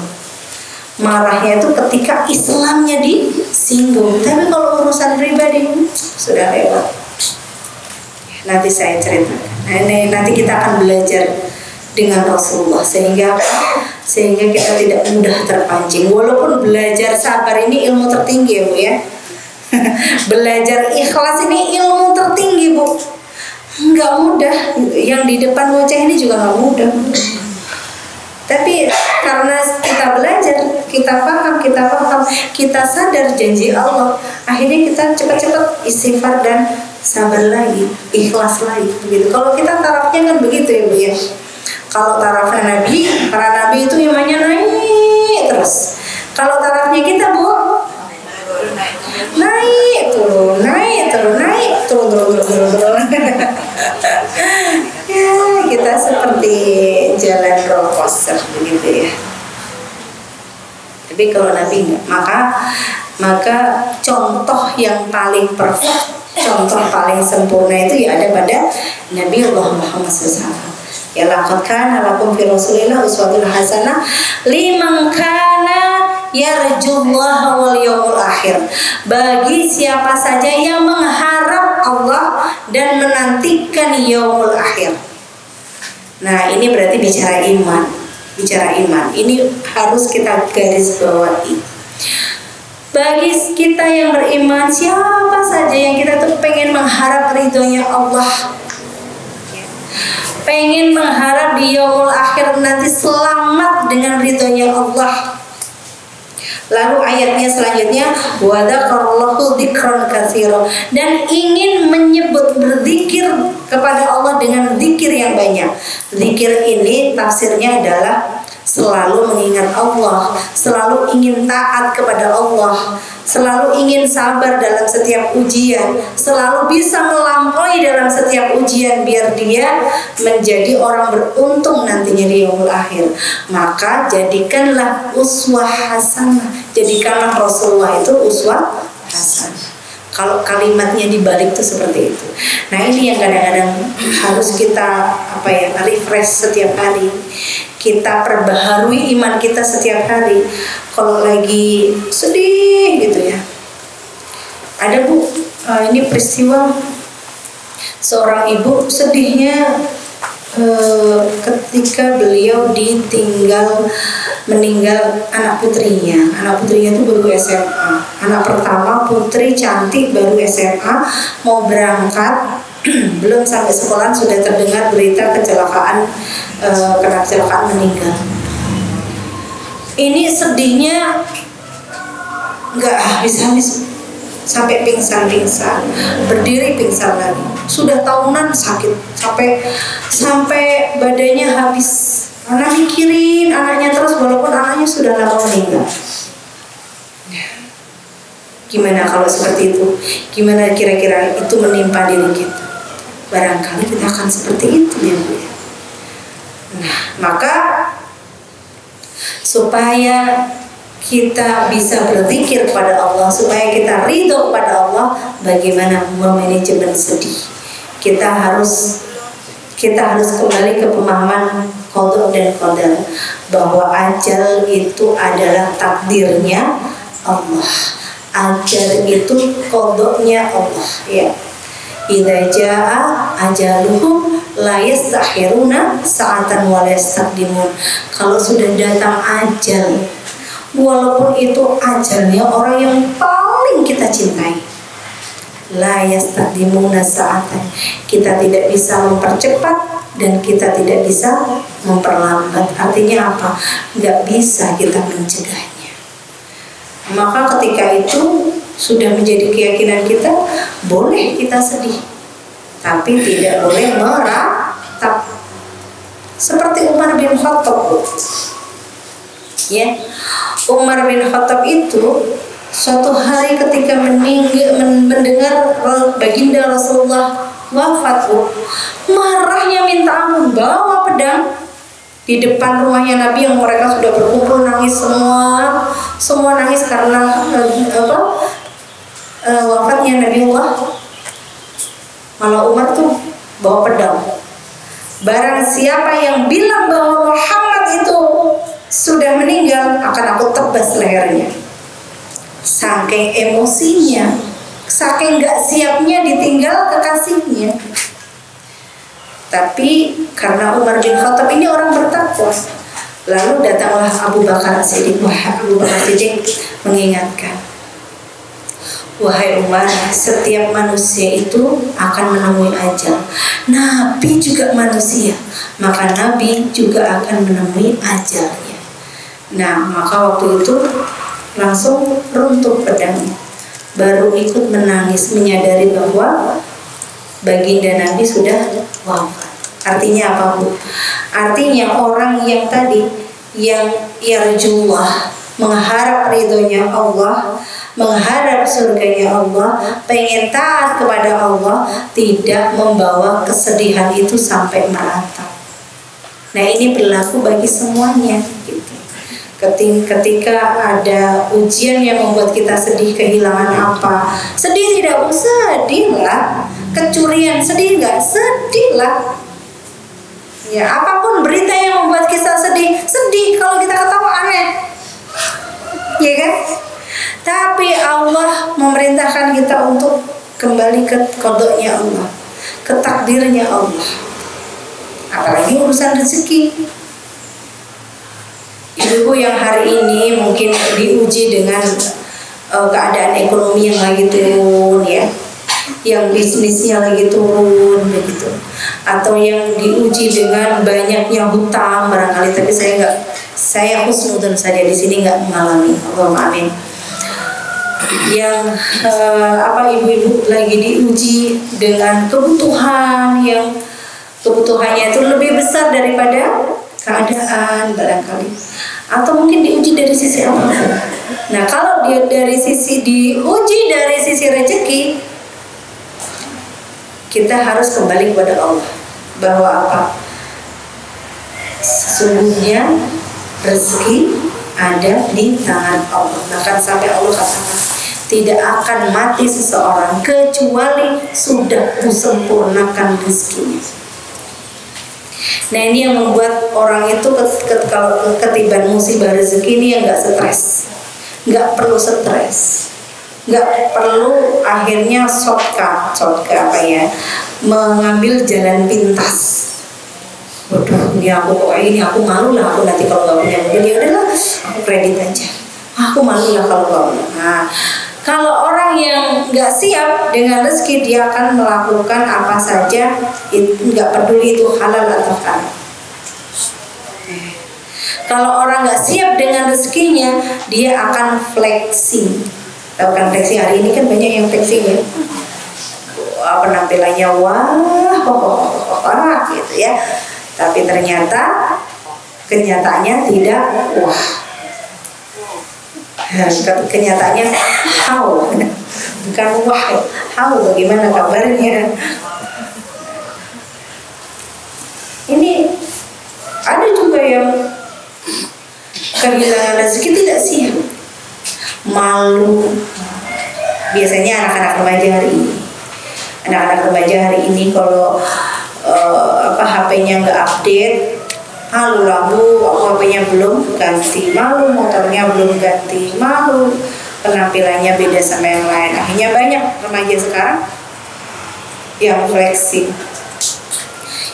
Marahnya itu ketika Islamnya disinggung. Tapi kalau urusan pribadi sudah lewat. Nanti saya ceritakan. Nanti kita akan belajar dengan Rasulullah sehingga kita tidak mudah terpancing. Walaupun belajar sabar ini ilmu tertinggi ya Bu ya. Belajar ikhlas ini ilmu tertinggi Bu. Nggak mudah. Yang di depan ngoceh ini juga nggak mudah. Tapi karena kita belajar, kita paham, kita sadar janji Allah, akhirnya kita cepat-cepat istighfar dan sabar lagi, ikhlas lagi begitu. Kalau kita tarafnya kan begitu ya Bu ya. Kalau tarafnya Nabi, para Nabi itu imannya naik terus. Kalau tarafnya kita Bu, naik turun. Ya, kita seperti jalan roller coaster begitu ya. Tapi kalau Nabi enggak, maka contoh yang paling perfect, contoh paling sempurna itu ya ada pada Nabi Allah Muhammad SAW. Ya laqad kana lakum fi Rasulillah uswatun hasanah liman kana yarjullaha wal yaumil akhir. Bagi siapa saja yang mengharap Allah dan menantikan yaumul akhir. Nah, ini berarti bicara iman. Ini harus kita garis bawahi. Bagi kita yang beriman, siapa saja yang kita tuh pengen mengharap ridhonya Allah, pengen mengharap di yaumul akhir nanti selamat dengan ridhonya Allah. Lalu ayatnya selanjutnya wa dzakarallahu dzikran katsiran, dan ingin menyebut berzikir kepada Allah dengan zikir yang banyak. Zikir ini tafsirnya adalah selalu mengingat Allah, selalu ingin taat kepada Allah, selalu ingin sabar dalam setiap ujian, selalu bisa melampaui dalam setiap ujian biar dia menjadi orang beruntung nantinya di yaumul akhir. Maka jadikanlah uswah hasanah, jadikanlah Rasulullah itu uswah hasanah. Kalau kalimatnya dibalik itu seperti itu. Nah, ini yang kadang-kadang harus kita refresh setiap hari. Kita perbaharui iman kita setiap hari. Kalau lagi sedih gitu ya. Ada Bu, ini peristiwa seorang ibu sedihnya ketika beliau meninggal anak putrinya. Anak putrinya itu baru SMA. Anak pertama putri cantik baru SMA, mau berangkat belum sampai sekolah sudah terdengar berita kecelakaan, kena kecelakaan meninggal. Ini sedihnya nggak habis-habis sampai pingsan, berdiri pingsan lagi. Sudah tahunan sakit sampai badannya habis. Karena mikirin anaknya terus walaupun anaknya sudah lama meninggal. Gimana kalau seperti itu? Gimana kira-kira itu menimpa diri kita? Barangkali kita akan seperti itu ya Bu. Nah, maka supaya kita bisa berzikir kepada Allah, supaya kita ridho kepada Allah, bagaimana memanajemen sedih? Kita harus kembali ke pemahaman qada dan qadar, bahwa ajal itu adalah takdirnya Allah. Ajal itu qadanya Allah ya. Idza jaa ajaluhum la yastakhiruna sa'atan wa la yastaqdimun. Kalau sudah datang ajal, walaupun itu ajalnya orang yang paling kita cintai, la yastaqdimuna sa'atan, kita tidak bisa mempercepat dan kita tidak bisa memperlambat. Artinya apa? Nggak bisa kita mencegahnya. Maka ketika itu sudah menjadi keyakinan kita, boleh kita sedih, tapi tidak boleh meratap. Seperti Umar bin Khattab, ya, Umar bin Khattab itu suatu hari ketika mendengar baginda Rasulullah wafat, marahnya minta ampun, bawa pedang di depan rumahnya Nabi yang mereka sudah berkumpul, nangis semua nangis karena wafatnya Nabi Allah. Malah Umar tuh bawa pedang. Barang siapa yang bilang bahwa Muhammad itu sudah meninggal, akan aku tebas lehernya. Saking emosinya, saking gak siapnya ditinggal kekasihnya. Tapi karena Umar bin Khattab ini orang bertakwa, lalu datanglah Abu Bakar Siddiq. Abu Bakar Siddiq mengingatkan, wahai Umar, setiap manusia itu akan menemui ajal. Nabi juga manusia, maka Nabi juga akan menemui ajalnya. Nah, maka waktu itu langsung runtuh pedangnya. Baru ikut menangis, menyadari bahwa baginda Nabi sudah wafat. Artinya apa, Bu? Artinya orang yang tadi yang yarjullah, mengharap ridhonya Allah, mengharap surganya Allah, pengen taat kepada Allah, tidak membawa kesedihan itu sampai merata. Nah, ini berlaku bagi semuanya gitu. Ketika ada ujian yang membuat kita sedih, kehilangan apa, sedih tidak usah, sedih lah. Kecurian, sedih nggak? Sedih lah. Ya, apapun berita yang membuat kita sedih, sedih. Kalau kita ketawa aneh, ya kan? Tapi Allah memerintahkan kita untuk kembali ke qadanya Allah, ke takdirnya Allah. Apalagi urusan rezeki. Ibu yang hari ini mungkin diuji dengan keadaan ekonomi yang lagi turun, ya, yang bisnisnya lagi turun begitu, atau yang diuji dengan banyaknya hutang barangkali. Tapi saya husnudon saja di sini nggak mengalami. Allahumma amin. Yang ibu-ibu lagi diuji dengan kebutuhan yang kebutuhannya itu lebih besar daripada keadaan barangkali, atau mungkin diuji dari sisi apa. Nah, kalau dia diuji dari sisi rezeki, kita harus kembali kepada Allah, bahwa apa? Sesungguhnya rezeki ada di tangan Allah. Bahkan sampai Allah katakan, tidak akan mati seseorang kecuali sudah kusempurnakan rezekinya. Nah, ini yang membuat orang itu kalau ketiban musibah rezeki ini yang nggak stres, nggak perlu stres, nggak perlu akhirnya shortcut mengambil jalan pintas. Waduh, ini aku malu lah, aku nanti kalau nggak punya mobil, ya udahlah, aku kredit aja. Aku malu lah kalau nggak punya. Nah, kalau orang yang nggak siap dengan rezeki, dia akan melakukan apa saja, nggak peduli itu halal atau haram. Kalau orang nggak siap dengan rezekinya, dia akan flexing. Tahu kan flexing? Hari ini kan banyak yang flexing ya. Penampilannya wah gitu ya. Tapi ternyata kenyataannya tidak wah. Kenyataannya how, bukan wah, how, bagaimana kabarnya. Ini ada juga yang kehilangan rezeki tidak siap, malu. Biasanya anak-anak remaja hari ini kalau HP-nya nggak update, malu lah, Bu, aku HP-nya belum ganti, malu, motornya belum ganti, malu, penampilannya beda sama yang lain. Akhirnya banyak remaja sekarang yang flexing,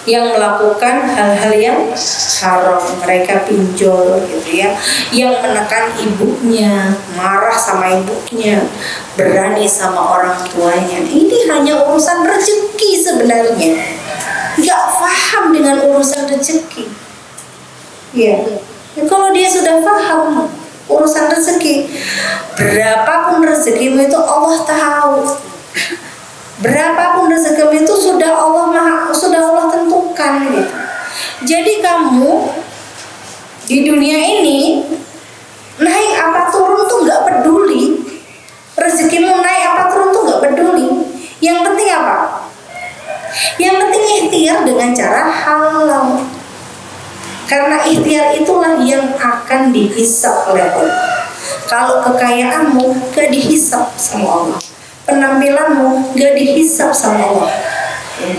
yang melakukan hal-hal yang haram. Mereka pinjol gitu ya, yang menekan ibunya, marah sama ibunya, berani sama orang tuanya. Ini hanya urusan rezeki sebenarnya, nggak paham dengan urusan rezeki. Ya, kalau dia sudah paham urusan rezeki, berapapun rezekimu itu Allah tahu. Berapapun rezekimu itu sudah Allah tentukan gitu. Jadi kamu di dunia ini naik apa turun tuh nggak peduli. Rezekimu naik apa turun tuh nggak peduli. Yang penting apa? Yang penting ikhtiar dengan cara halal. Karena ikhtiar itulah yang akan dihisab oleh Allah. Kalau kekayaanmu gak dihisab sama Allah, penampilanmu gak dihisab sama Allah,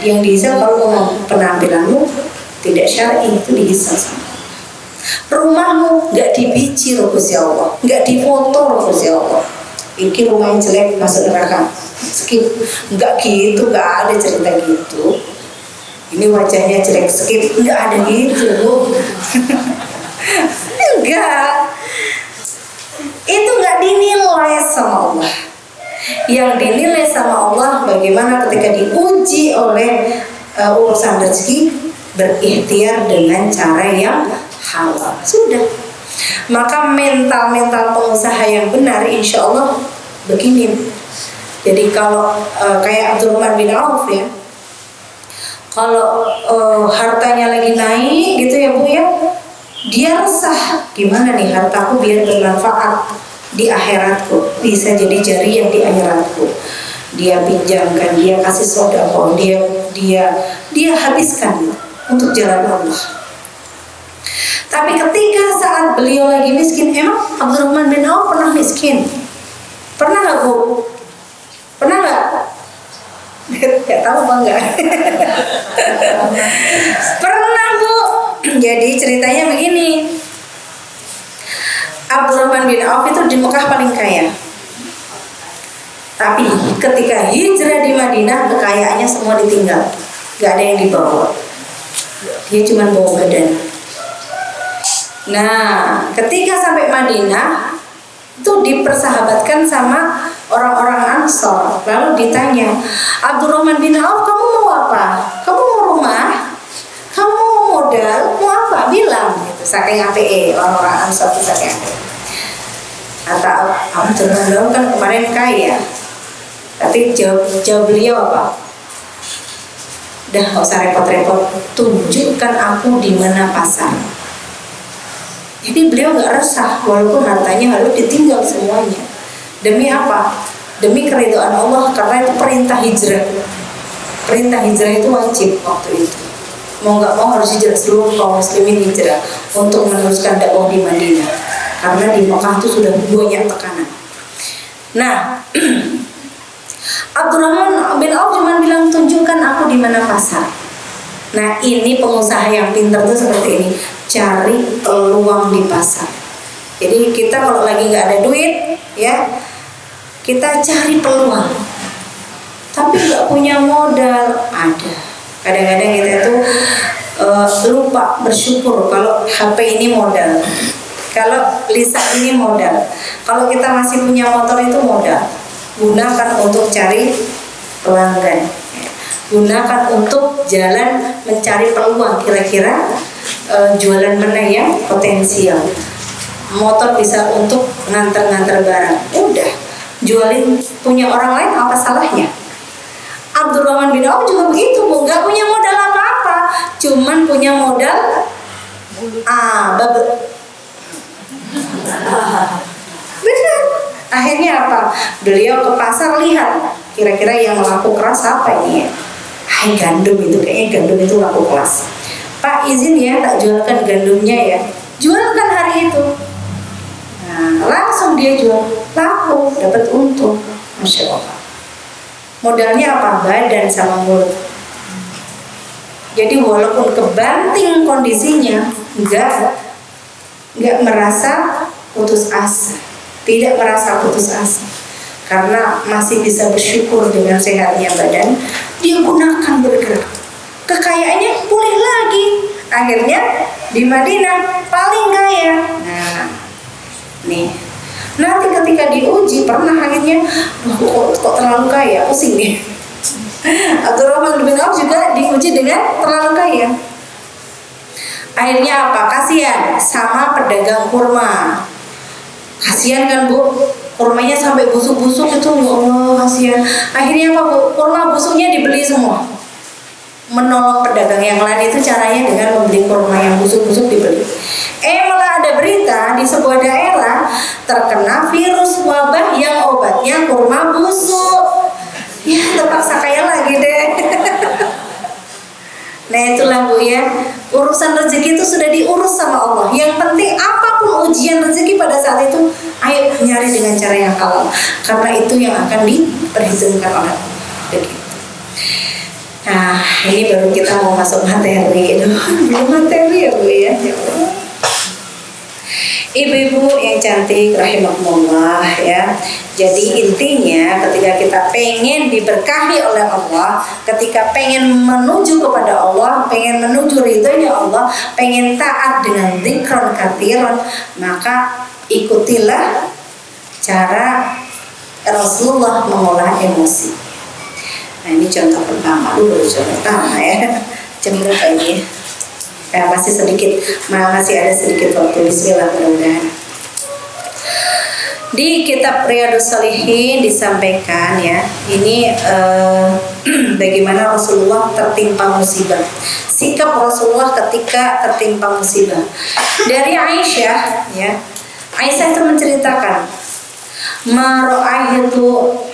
Yang dihisab kalau penampilanmu tidak syar'i itu dihisab. Rumahmu nggak dibiji Gusti Allah, nggak difoto Gusti Allah. Iki rumahnya jelek masuk neraka. Skip, nggak gitu, nggak ada cerita gitu. Ini wajahnya jelek, skip, nggak ada gitu. Enggak. Itu nggak dinilai sama Allah. Yang dinilai sama Allah bagaimana ketika diuji oleh urusan rezeki, berikhtiar dengan cara yang halal. Sudah. Maka mental pengusaha yang benar insya Allah begini. Jadi kalau kayak Abdurrahman bin Auf ya, kalau hartanya lagi naik gitu ya Bu ya, dia resah, gimana nih hartaku biar bermanfaat di akhiratku, bisa jadi jari yang di akhiratku. Dia pinjamkan, dia kasih sedekah, dia habiskan untuk jalan Allah. Tapi ketika saat beliau lagi miskin, emang Abdurrahman bin Auf pernah miskin? Pernah nggak Bu? Pernah nggak? Gak tahu apa enggak? Pernah Bu. Jadi ceritanya begini. Abdurrahman bin Auf itu di Mekah paling kaya. Tapi ketika hijrah di Madinah, kekayaannya semua ditinggal. Gak ada yang dibawa. Dia cuma bawa badan. Nah, ketika sampai Madinah itu dipersahabatkan sama orang-orang Ansor. Lalu ditanya, Abdurrahman bin Auf, kamu mau apa? Kamu mau rumah? Kamu mau modal? Mau apa? Bilang gitu. Saking APE, orang-orang Ansor itu saking APE. Kata Abdurrahman bin Auf kan kemarin kaya. Tapi jawab beliau apa? Udah gak usah repot-repot, tunjukkan aku di mana pasar. Jadi beliau gak resah walaupun hartanya harus ditinggal semuanya. Demi apa? Demi keridhaan Allah, karena itu perintah hijrah. Perintah hijrah itu wajib waktu itu. Mau gak mau harus hijrah, seluruh kaum muslimin hijrah untuk meneruskan dakwah di Madinah. Karena di Mekah itu sudah banyak tekanan. Nah, Abdurrahman bin Auf cuma bilang, tunjukkan aku di mana pasar. Nah, ini pengusaha yang pintar tuh seperti ini, cari peluang di pasar. Jadi kita kalau lagi nggak ada duit, ya kita cari peluang. Tapi nggak punya modal, ada. Kadang-kadang kita tuh lupa bersyukur kalau HP ini modal, kalau lisan ini modal, kalau kita masih punya motor itu modal. Gunakan untuk cari pelanggan. Gunakan untuk jalan mencari peluang, kira-kira jualan mana yang potensial. Motor bisa untuk nganter-nganter barang, udah jualin punya orang lain, apa salahnya? Abdurrahman bin Auf juga begitu Bu, nggak punya modal apa-apa, cuman punya modal benar. Akhirnya apa? Beliau ke pasar lihat, kira-kira yang laku keras apa ini ya? Gandum itu, kayaknya gandum itu laku keras. Pak izin ya, tak jualkan gandumnya ya. Jualkan hari itu. Nah, langsung dia jual, laku, dapat untung. Masya Allah. Modalnya apa? Badan sama mulut. Jadi walaupun kebanting kondisinya, nggak merasa putus asa, tidak merasa putus asa. Karena masih bisa bersyukur dengan sehatnya badan, dia gunakan bergerak. Kekayaannya pulih lagi. Akhirnya di Madinah paling kaya. Nah, nih. Nanti ketika diuji pernah akhirnya, kok terlalu kaya, pusing nih. Abdurrahman bin Auf juga diuji dengan terlalu kaya. Akhirnya apa? Kasihan sama pedagang kurma. Kasihan kan Bu? Kurmanya sampai busuk-busuk itu, ya Allah kasihan. Akhirnya apa Bu? Kurma busuknya dibeli semua. Menolong pedagang yang lain itu caranya dengan membeli kurma yang busuk-busuk dibeli. Malah ada berita di sebuah daerah terkena virus wabah yang obatnya kurma busuk. Ya terpaksa kaya lagi deh. Nah itulah Bu ya, urusan rezeki itu sudah diurus sama Allah. Yang penting apapun ujian rezeki pada saat itu, ayo nyari dengan cara yang halal, karena itu yang akan diperhitungkan oleh Allah. Begitu. Nah, ini baru kita mau masuk materi. Belum materi ya Bu ya. Ya Allah. Ibu-ibu yang cantik rahimakumullah ya. Jadi intinya ketika kita pengen diberkahi oleh Allah, ketika pengen menuju kepada Allah, pengen menuju ridhonya Allah, pengen taat dengan dzikron katsiron, maka ikutilah cara Rasulullah mengolah emosi. Nah ini contoh pertama dulu, contoh pertama ya. Jam berapa ini? Ya, masih sedikit, masih ada sedikit waktu. Bismillah, mudah-mudahan. Di kitab Riyadhus Shalihin disampaikan ya, ini bagaimana Rasulullah tertimpa musibah, sikap Rasulullah ketika tertimpa musibah. Dari Aisyah ya, Aisyah itu menceritakan, Maro'aitu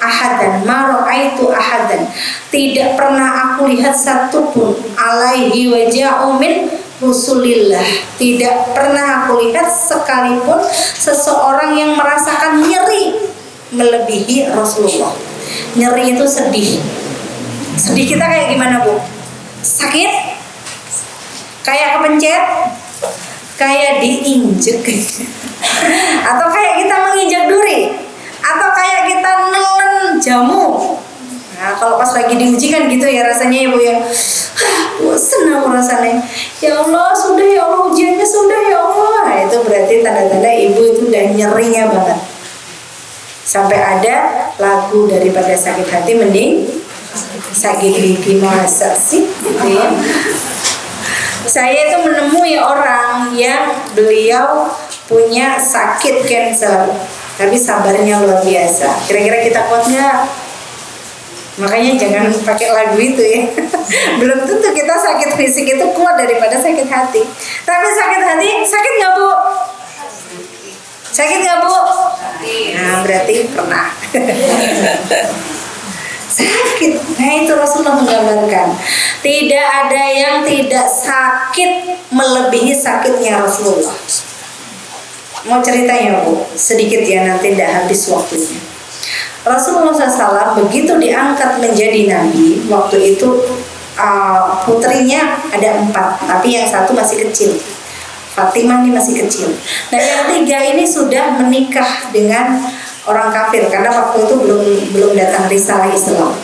ahadan, tidak pernah aku lihat satupun alaihi waja'u min Rasulillah, tidak pernah aku lihat sekalipun seseorang yang merasakan nyeri melebihi Rasulullah. Nyeri itu sedih. Sedih kita kayak gimana Bu? Sakit? Kayak kepencet? Kayak diinjek? Atau kayak kita menginjak duri? Atau kayak kita nelen jamu? Nah kalau pas lagi diuji kan gitu ya rasanya ya Bu ya. Bosan aku rasanya. Ya Allah sudah ya Allah, ujiannya sudah ya Allah. Nah, itu berarti tanda-tanda ibu itu udah nyerinya banget. Sampai ada lagu daripada sakit hati mending sakit gigi, masa sih gitu ya. Saya itu menemui orang yang beliau punya sakit cancer, tapi sabarnya luar biasa. Kira-kira kita kuat nggak? Makanya jangan pakai lagu itu ya. Belum tentu kita sakit fisik itu kuat daripada sakit hati. Tapi sakit hati, sakit nggak Bu? Sakit nggak Bu? Nah berarti pernah. Sakit. Nah itu Rasulullah menggambarkan, tidak ada yang tidak sakit melebihi sakitnya Rasulullah. Mau ceritanya Bu? Sedikit ya, nanti tidak habis waktunya. Rasulullah SAW begitu diangkat menjadi nabi, waktu itu putrinya ada 4, tapi yang satu masih kecil. Fatimah ini masih kecil. Nah yang 3 ini sudah menikah dengan orang kafir karena waktu itu belum datang risalah Islam.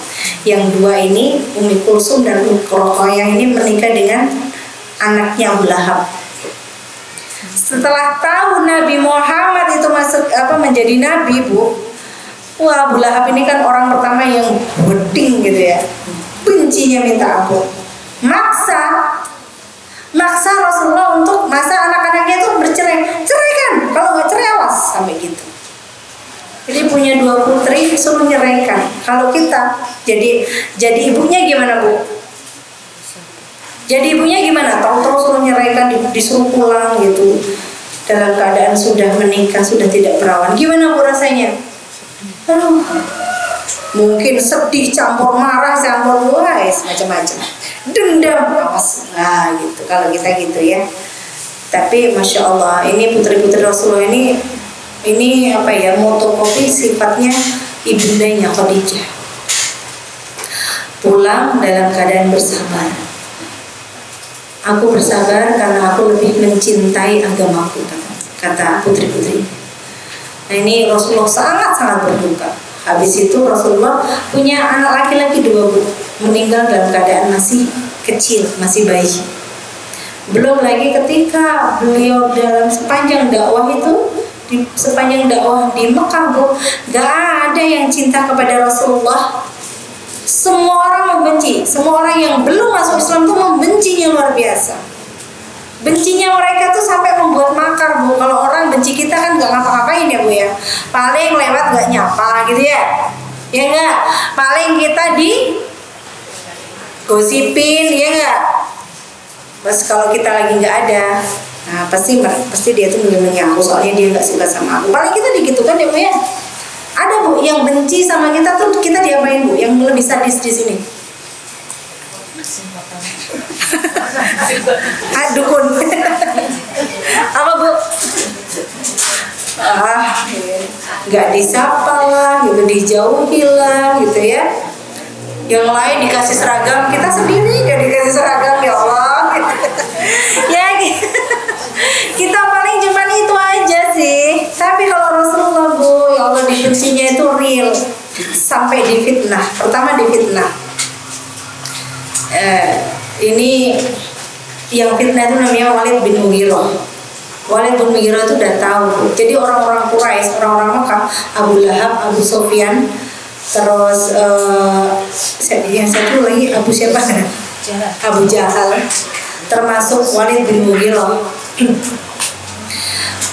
Yang 2 ini Ummi Kulsum dan Ruqayyah ini menikah dengan anaknya Abu Lahab. Setelah tahu Nabi Muhammad itu menjadi nabi Bu, wah Abu Lahab ini kan orang pertama yang beding gitu ya, bencinya minta ampun, maksa Rasulullah untuk anak-anaknya itu bercerai, ceraikan, kalau nggak cerai awas, sampai gitu. Jadi punya 2 putri suruh nyeraikan. Kalau kita jadi ibunya gimana Bu? Jadi ibunya gimana? Tahu-tahu suruh nyeraikan, disuruh pulang gitu, dalam keadaan sudah menikah, sudah tidak perawan. Gimana Bu rasanya? Aduh, mungkin sedih, campur marah, campur wais, macam-macam, dendam, awas, nah gitu. Kalau kita gitu ya. Tapi masya Allah, ini putri-putri Rasulullah ini apa ya, motokopi sifatnya ibundanya Khadijah. Pulang dalam keadaan bersabar. Aku bersabar karena aku lebih mencintai agamaku, kata putri-putri. Nah ini Rasulullah sangat-sangat berduka. Habis itu Rasulullah punya anak laki-laki 2, meninggal dalam keadaan masih kecil, masih bayi. Belum lagi ketika beliau dalam sepanjang dakwah sepanjang dakwah di Mekah Bu, gak ada yang cinta kepada Rasulullah. Semua orang membenci. Semua orang yang belum masuk Islam itu membencinya luar biasa. Bencinya mereka tuh sampai membuat makar Bu. Kalau orang benci kita kan gak ngapa-ngapain ya Bu ya, paling lewat gak nyapa gitu ya, ya enggak, paling kita gosipin ya enggak. Pas kalau kita lagi nggak ada, nah pasti dia tuh menyaku, soalnya dia nggak suka sama aku. Paling kita digitukan ya Bu ya. Ada Bu yang benci sama kita tuh kita diapain Bu? Yang lebih sadis di sini. Dukun. Apa Bu? Nggak disapa lah, gitu, dijauhi lah, gitu ya. Yang lain dikasih seragam, kita sendiri gak dikasih seragam, ya Allah. Ya kita paling cuman itu aja sih. Tapi kalau Rasulullah Bu, ya Allah, dibensinya itu real. Sampai difitnah. Pertama difitnah. Ini yang fitnah itu namanya Walid bin Mughirah. Walid bin Mughirah itu udah tahu. Jadi orang-orang Quraisy, orang-orang Mekah, Abu Lahab, Abu Sufyan, terus yang satu lagi Abu siapa? Abu Jahal, termasuk Walid bin Mughirah.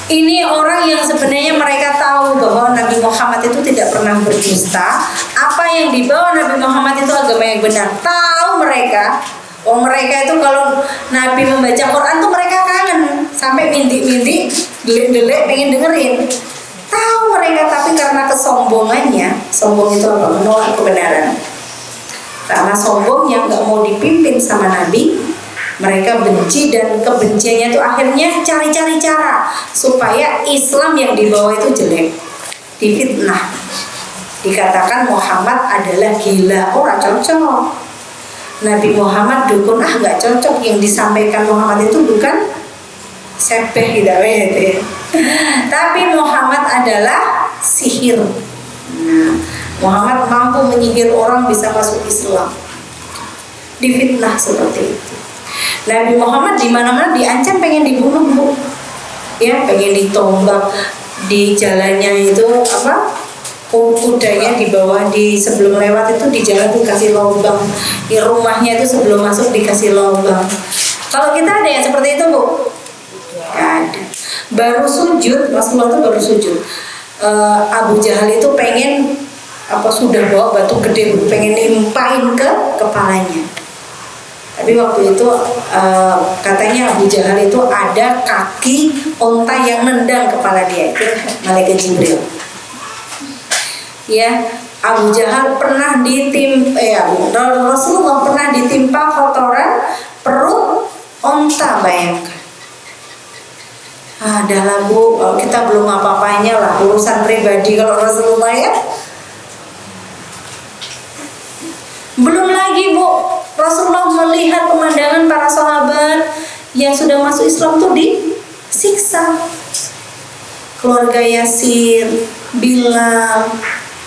Ini orang yang sebenarnya mereka tahu bahwa Nabi Muhammad itu tidak pernah berdusta. Apa yang dibawa Nabi Muhammad itu agama yang benar. Tahu mereka. Oh, mereka itu kalau Nabi membaca Quran tuh mereka kangen, sampai minti-minti, delik-delik pengen dengerin. Tahu mereka, tapi karena kesombongannya, sombong itu apa? Menolak kebenaran. Karena sombongnya nggak mau dipimpin sama Nabi, mereka benci, dan kebenciannya itu akhirnya cari-cari cara supaya Islam yang dibawa itu jelek, difitnah. Dikatakan Muhammad adalah gila, orang cocok. Nabi Muhammad dukun, nggak cocok, yang disampaikan Muhammad itu bukan sepeh tidak ya. Tapi Muhammad adalah sihir. Nah, Muhammad mampu menyihir orang bisa masuk Islam. Difitnah seperti itu. Nabi Muhammad di mana-mana diancam pengen dibunuh, Bu. Ya, pengen ditombak, di jalannya itu apa? Kudanya di bawah, di sebelum lewat itu di jalan dikasih lubang, di rumahnya itu sebelum masuk dikasih lubang. Kalau kita ada yang seperti itu, Bu? Gak ada. Baru sujud, Rasulullah itu baru sujud. Abu Jahal itu pengen sudah bawa batu gede, pengen nimpain ke kepalanya. Tapi waktu itu katanya Abu Jahal itu ada kaki onta yang nendang kepala dia, itu malaikat Jibril. Ya, Abu Jahal pernah Rasulullah pernah ditimpa kotoran perut onta, bayangkan. Adalah Bu, kalau kita belum apa-apanya lah, urusan pribadi kalau Rasulullah ya. Belum lagi Bu, Rasulullah melihat pemandangan para sahabat yang sudah masuk Islam tuh disiksa. Keluarga Yasir, Bilal,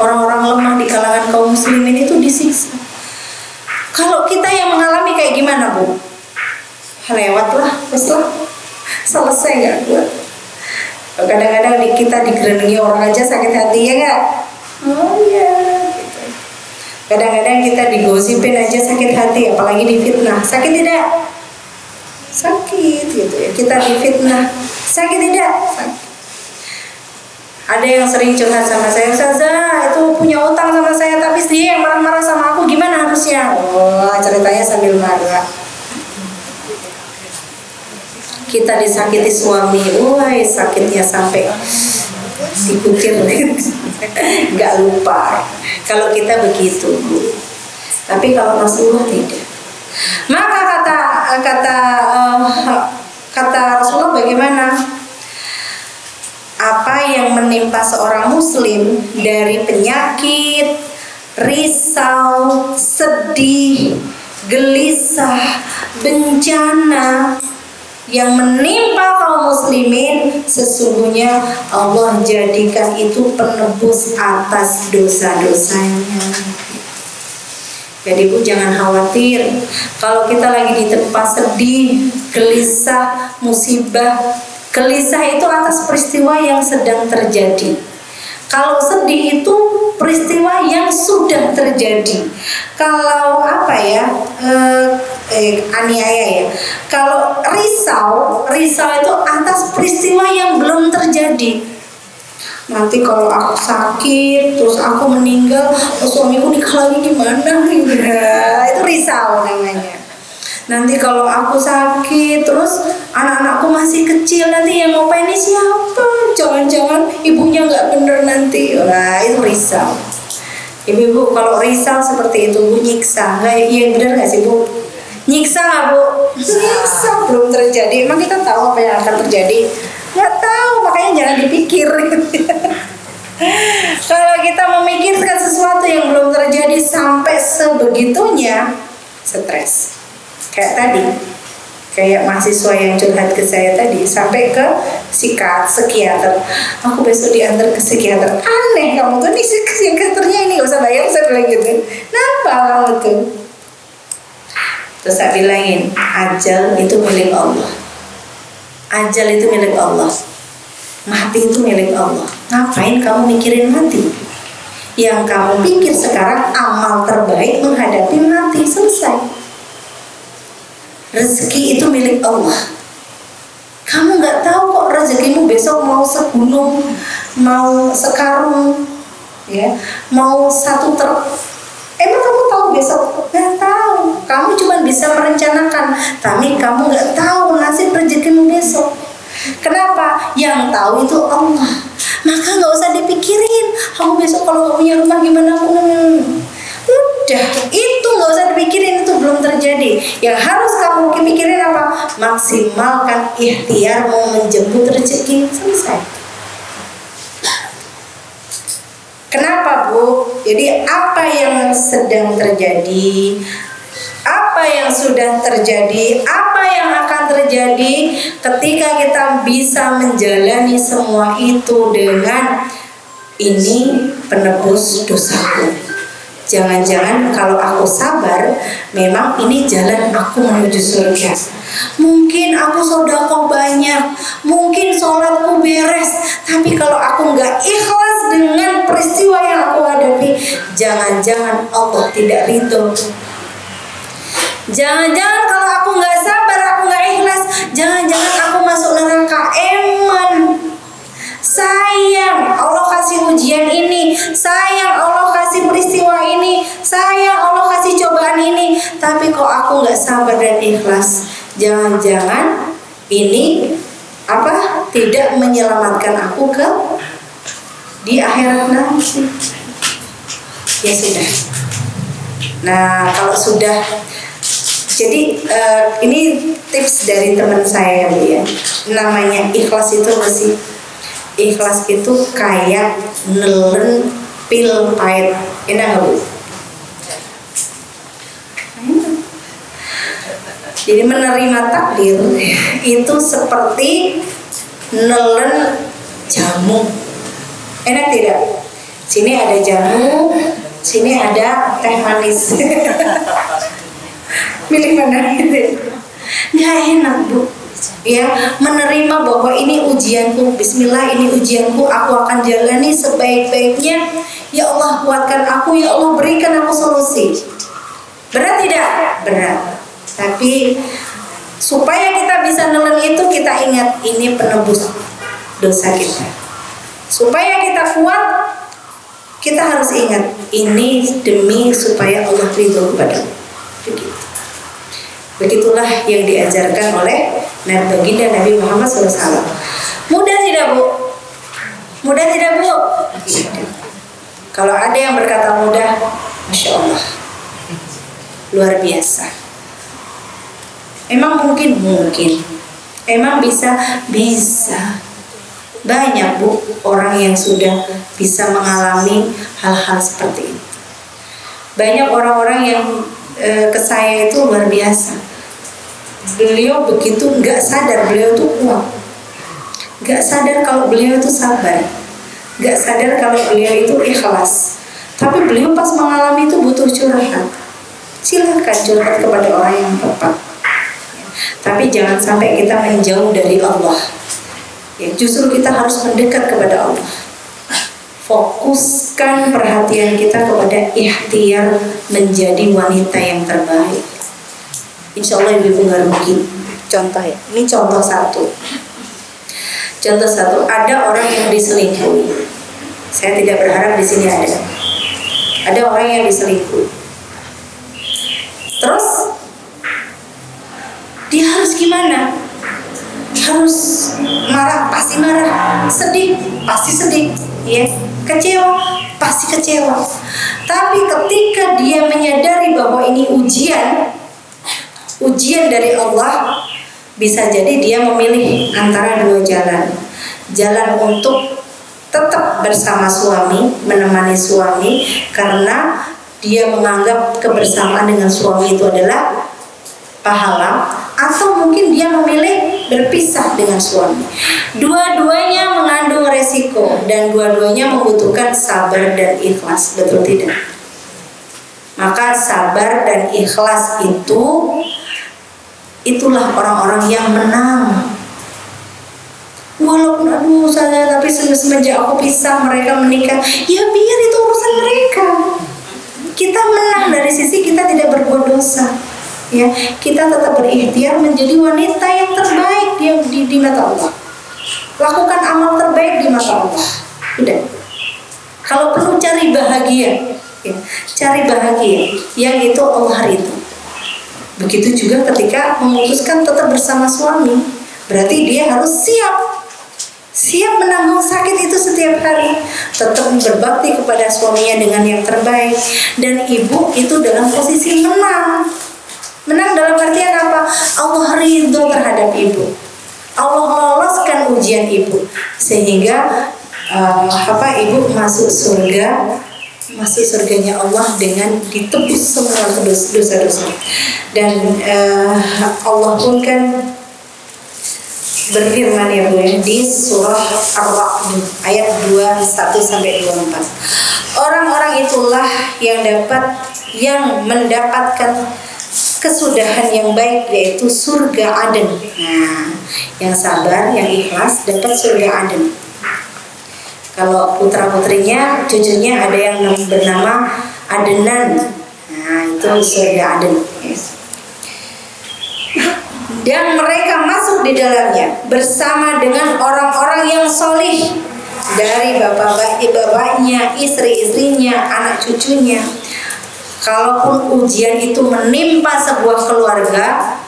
orang-orang lemah di kalangan kaum muslimin itu disiksa. Kalau kita yang mengalami kayak gimana, Bu? Lewatlah, selesai nggak buat. Kadang-kadang kita digerenengi orang aja sakit hati, ya nggak? Oh iya. Gitu. Kadang-kadang kita digosipin aja sakit hati, apalagi difitnah. Sakit tidak? Sakit gitu ya. Kita difitnah. Sakit tidak? Sakit. Ada yang sering curhat sama saya, Ustazah itu punya utang sama saya, tapi dia yang marah-marah sama aku, gimana harusnya? Oh, ceritanya sambil marah. Kita disakiti suami, sakitnya sampai dikukir, nggak lupa. Kalau kita begitu, Bu. Tapi kalau Rasulullah tidak. Maka kata Rasulullah bagaimana? Apa yang menimpa seorang muslim dari penyakit, risau, sedih, gelisah, bencana yang menimpa kaum muslimin, sesungguhnya Allah jadikan itu penebus atas dosa-dosanya. Jadi Bu, jangan khawatir kalau kita lagi di tempat sedih, gelisah, musibah. Gelisah itu atas peristiwa yang sedang terjadi. Kalau sedih itu peristiwa yang sudah terjadi. Kalau aniaya ya. Kalau risau itu atas peristiwa yang belum terjadi. Nanti kalau aku sakit, terus aku meninggal, terus suamiku nikah lagi gimana? Itu risau namanya. Nanti kalau aku sakit, terus anak-anakku masih kecil, nanti yang ngopain ini siapa? Jangan-jangan ibunya nggak bener nanti. Wah, itu risau. Ibu, kalau risau seperti itu, Bu, nyiksa. Iya bener nggak sih, Bu? Nyiksa nggak, Bu? Nyiksa, belum terjadi. Emang kita tahu apa yang akan terjadi? Nggak tahu, makanya jangan dipikir. Kalau kita memikirkan sesuatu yang belum terjadi sampai sebegitunya, stres. Kayak tadi, kayak mahasiswa yang curhat ke saya tadi, sampai ke psikiater. Aku besok diantar ke psikiater. Aneh kamu tuh, nih psikiaternya ini gak usah bayar, saya bilang gitu. Kenapa kamu tuh? Terus saya bilangin, ajal itu milik Allah. Ajal itu milik Allah. Mati itu milik Allah. Ngapain kamu mikirin mati? Yang kamu pikir sekarang amal terbaik menghadapi mati, selesai. Rezeki itu milik Allah. Kamu nggak tahu kok rezekimu besok mau segunung, mau sekarung, ya, mau satu truk. Emang kamu tahu besok? Nggak tahu. Kamu cuma bisa merencanakan, tapi kamu nggak tahu nasib rezekimu besok. Kenapa? Yang tahu itu Allah. Maka nggak usah dipikirin. Aku besok kalau nggak punya rumah gimana? Udah, itu nggak usah dipikirin, itu belum terjadi. Yang harus kamu pikirin apa? Maksimalkan ikhtiar mau menjemput rezeki, selesai. Kenapa, Bu? Jadi apa yang sedang terjadi, apa yang sudah terjadi, apa yang akan terjadi ketika kita bisa menjalani semua itu dengan ini penebus dosaku. Jangan-jangan kalau aku sabar, memang ini jalan aku menuju surga. Mungkin aku sedekah banyak, mungkin sholatku beres, tapi kalau aku nggak ikhlas dengan peristiwa yang aku hadapi, jangan-jangan Allah tidak ridho. Jangan-jangan kalau aku nggak sabar, aku nggak ikhlas, jangan-jangan aku masuk neraka. Sayang Allah kasih ujian ini, sayang Allah kasih peristiwa ini, sayang Allah kasih cobaan ini, tapi kok aku nggak sabar dan ikhlas. Jangan-jangan ini tidak menyelamatkan aku di akhirat nanti. Ya sudah. Nah kalau sudah, jadi ini tips dari teman saya, Bu, ya. Namanya ikhlas itu apa sih? Ikhlas itu kayak nelen pil pahit. Enak nggak, Bu? Jadi menerima takdir itu seperti nelen jamu. Enak tidak? Sini ada jamu, sini ada teh manis. Milih mana gitu? Nggak enak, Bu. Ya, menerima bahwa ini ujianku, bismillah ini ujianku, aku akan jalani sebaik-baiknya. Ya Allah kuatkan aku, ya Allah berikan aku solusi. Berat tidak? Berat. Tapi supaya kita bisa nelen itu, kita ingat ini penebus dosa kita. Supaya kita kuat, kita harus ingat ini demi supaya Allah ridho kepadamu. Begitu. Begitulah yang diajarkan oleh baginda Nabi Muhammad SAW. Mudah tidak, Bu? Mudah tidak, Bu? Kalau ada yang berkata mudah, Masya Allah, luar biasa. Emang mungkin? Emang bisa? Banyak, Bu, orang yang sudah bisa mengalami hal-hal seperti ini. Banyak orang-orang yang ke saya itu luar biasa. Beliau begitu nggak sadar beliau itu kuat, nggak sadar kalau beliau itu sabar, nggak sadar kalau beliau itu ikhlas. Tapi beliau pas mengalami itu butuh curhat. Silakan curhat kepada orang yang tepat. Tapi jangan sampai kita menjauh dari Allah. Ya, justru kita harus mendekat kepada Allah. Fokuskan perhatian kita kepada ikhtiar menjadi wanita yang terbaik. Insya Allah ibu nggak rugi. Contoh ya, ini contoh satu. Ada orang yang diselingkuhi. Saya tidak berharap di sini ada. Ada orang yang diselingkuhi. Terus dia harus gimana? Harus marah, pasti marah. Sedih, pasti sedih. Ya, kecewa, pasti kecewa. Tapi ketika dia menyadari bahwa ini ujian dari Allah, bisa jadi dia memilih antara dua jalan. Jalan untuk tetap bersama suami, menemani suami karena dia menganggap kebersamaan dengan suami itu adalah pahala, atau mungkin dia memilih berpisah dengan suami. Dua-duanya mengandung resiko dan dua-duanya membutuhkan sabar dan ikhlas, betul tidak? Maka sabar dan ikhlas itulah orang-orang yang menang. Walaupun aduh saya, tapi semenjak aku pisah mereka menikah, ya biar itu urusan mereka. Kita menang dari sisi kita tidak berbuat dosa. Ya, kita tetap berikhtiar menjadi wanita yang terbaik di mata Allah. Lakukan amal terbaik di mata Allah. Udah. Kalau perlu cari bahagia, ya, cari bahagia yang itu Allah ridho. Begitu juga ketika memutuskan tetap bersama suami, berarti dia harus siap menanggung sakit itu setiap hari, tetap berbakti kepada suaminya dengan yang terbaik. Dan ibu itu dalam posisi menang dalam artian apa? Allah ridho terhadap ibu, Allah loloskan ujian ibu sehingga ibu masuk surganya Allah dengan ditebus semua dosa-dosa. Dan Allah pun kan berfirman ya Bu ya, di surah Ar-Ra'd ayat 21-24. Orang-orang itulah yang mendapatkan kesudahan yang baik, yaitu surga Aden. Nah, yang sabar, yang ikhlas dapat surga Aden. Kalau putra-putrinya, cucunya ada yang bernama Adenan. Nah, itu surga Aden. Yes. Dan mereka masuk di dalamnya bersama dengan orang-orang yang solih dari bapak-bapaknya, istri-istrinya, anak cucunya. Kalaupun ujian itu menimpa sebuah keluarga,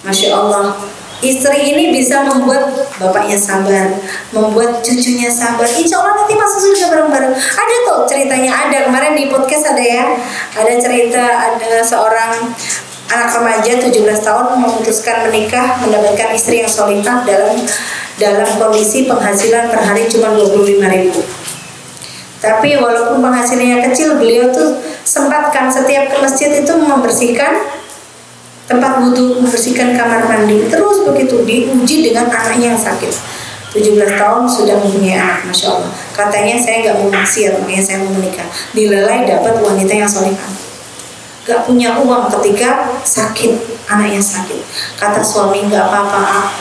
Masya Allah, istri ini bisa membuat bapaknya sabar, membuat cucunya sabar. Insya Allah nanti masuk surga bareng-bareng. Ada tuh ceritanya, ada kemarin di podcast ada ya, ada cerita ada seorang anak remaja 17 tahun memutuskan menikah, mendapatkan istri yang solihah dalam kondisi penghasilan per hari cuma 25.000. Tapi walaupun penghasilannya kecil, beliau tuh sempatkan setiap ke masjid itu membersihkan tempat wudhu, membersihkan kamar mandi. Terus begitu diuji dengan anaknya yang sakit. 17 tahun sudah mempunyai anak, Masya Allah. Katanya saya nggak mau maksiat, makanya saya mau menikah. Dilalai dapat wanita yang solihah. Gak punya uang ketika sakit, anaknya sakit. Kata suami, gak apa-apa,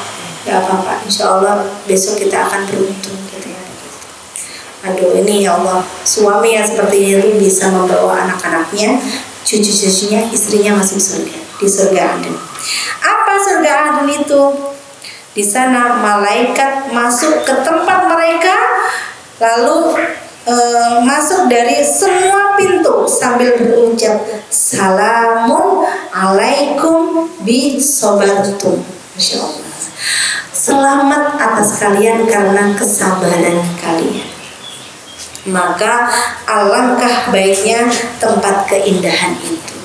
insya Allah besok kita akan beruntung gitu ya. Aduh, ini ya Allah, suami yang seperti ini bisa membawa anak-anaknya, cucu-cucunya, istrinya masuk surga, di surga Aden. Apa surga Aden itu? Di sana malaikat masuk ke tempat mereka, lalu masuk dari semua pintu sambil berucap salamun alaikum bi sobartum. Masya Allah, selamat atas kalian karena kesabaran kalian. Maka alangkah baiknya tempat keindahan itu.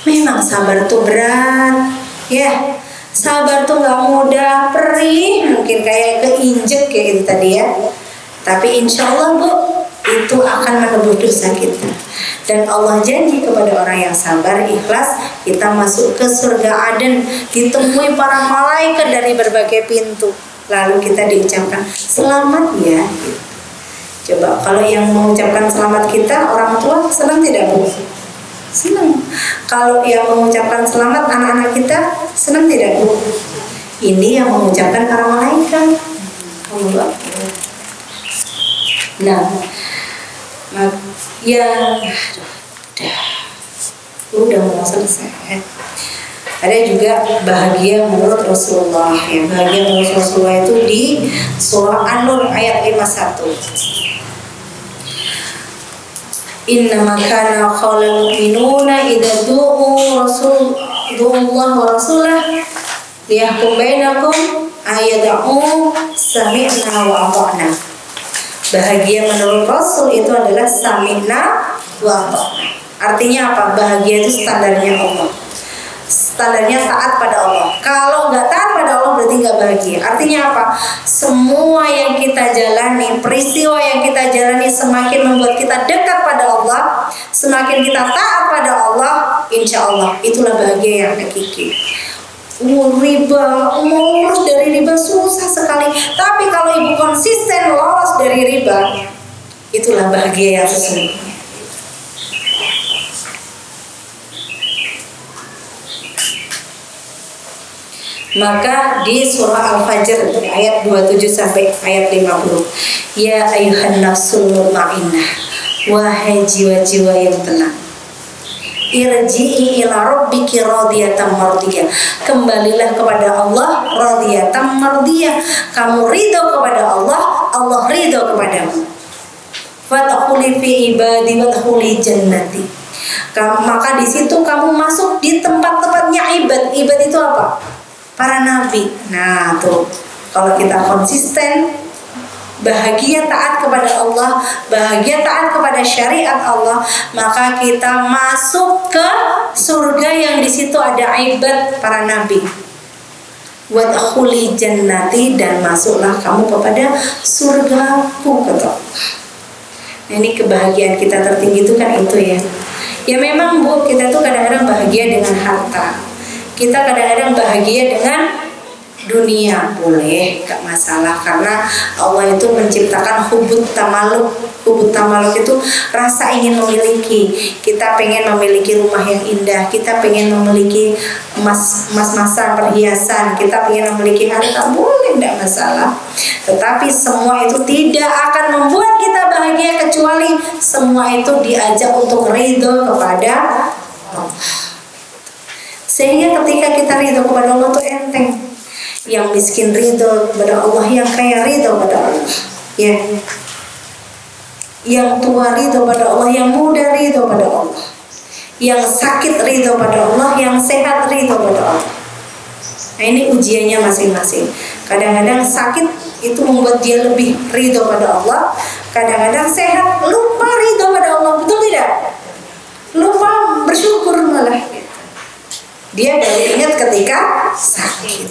Memang sabar tuh berat ya, sabar tuh gak mudah, perih, mungkin kayak keinjek kayak gitu tadi ya. Tapi insya Allah Bu, itu akan menebus dosa kita. Dan Allah janji kepada orang yang sabar, ikhlas, kita masuk ke surga Aden, ditemui para malaikat dari berbagai pintu. Lalu kita diucapkan selamat ya. Coba kalau yang mengucapkan selamat kita orang tua, senang tidak Bu? Senang. Kalau yang mengucapkan selamat anak-anak kita, senang tidak Bu? Ini yang mengucapkan para malaikat. Allah. Nah, yang udah mau selesai. Ada juga bahagia menurut Rasulullah ya. Bahagia menurut Rasulullah itu di surah An-Nur ayat 51. Innama kana qaulul mu'minuna idza du'u Allah wa rasulah liyahkum bainakum ayad'u sami'na wa ata'na. Bahagia menurut Rasul itu adalah sami'na wa ata'na. Artinya apa? Bahagia itu standarnya Allah. standarnya taat pada Allah. Kalau nggak taat pada Allah berarti nggak bahagia. Artinya apa? Semua yang kita jalani, peristiwa yang kita jalani semakin membuat kita dekat pada Allah, semakin kita taat pada Allah, insya Allah itulah bahagia yang hakiki. Riba, mau lulus dari riba susah sekali. Tapi kalau ibu konsisten lolos dari riba, itulah bahagia yang sesungguhnya. Maka di surah Al-Fajr ayat 27 sampai ayat 50, ya ayuhan nafsul mutmainnah, wahai jiwa-jiwa yang tenang, irji'i ila rabbiki radiyatan mardiyah, kembalilah kepada Allah radiyatan mardiyah, kamu ridho kepada Allah, Allah ridho kepadamu. Fadkhuli fi ibadi wadkhuli jannati, maka di situ kamu masuk di tempat-tempatnya ibad. Ibad itu apa? Para nabi. Nah tuh, kalau kita konsisten, bahagia taat kepada Allah, bahagia taat kepada syariat Allah, maka kita masuk ke surga yang di situ ada ibad para nabi. Wadkhuli jannati, dan masuklah kamu kepada surgaku, kata Allah. Nah, ini kebahagiaan kita tertinggi itu kan itu ya. Ya memang Bu, kita tuh kadang-kadang bahagia dengan harta. Kita kadang-kadang bahagia dengan dunia, boleh, gak masalah, karena Allah itu menciptakan hubut tamaluk. Hubut tamaluk itu rasa ingin memiliki. Kita pengen memiliki rumah yang indah, kita pengen memiliki emas-emas perhiasan, kita pengen memiliki harta, boleh, gak masalah. Tetapi semua itu tidak akan membuat kita bahagia kecuali semua itu diajak untuk ridho kepada Allah. Sehingga ketika kita ridho kepada Allah itu enteng. Yang miskin ridho kepada Allah, yang kaya ridho kepada Allah, ya. Yang tua ridho pada Allah, yang muda ridho pada Allah, yang sakit ridho pada Allah, yang sehat ridho pada Allah. Nah ini ujiannya masing-masing. Kadang-kadang sakit itu membuat dia lebih ridho pada Allah. Kadang-kadang sehat lupa ridho pada Allah, betul tidak? Lupa bersyukur malah. Dia baru ingat ketika sakit.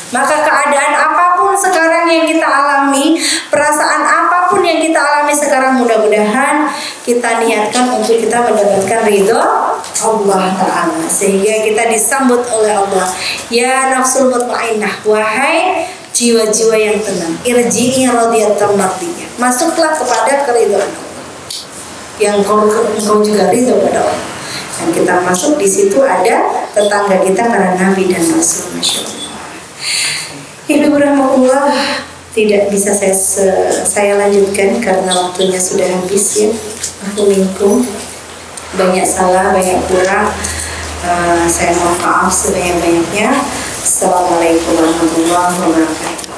Maka keadaan apapun sekarang yang kita alami, perasaan apapun yang kita alami sekarang, mudah-mudahan kita niatkan untuk kita mendapatkan ridho Allah Ta'ala, sehingga kita disambut oleh Allah. Ya nafsul mutmainnah, wahai jiwa-jiwa yang tenang, irji'i radiyatan mardiyah, masuklah kepada keridhaan Allah, yang engkau juga ridho pada Allah. Dan kita masuk, di situ ada tetangga kita para nabi dan rasul. Masya Allah. Ibu rahmatullah, tidak bisa saya lanjutkan karena waktunya sudah habis ya. Aku minkum, banyak salah, banyak kurang. Saya mohon maaf sebanyak-banyaknya. Assalamualaikum warahmatullahi wabarakatuh.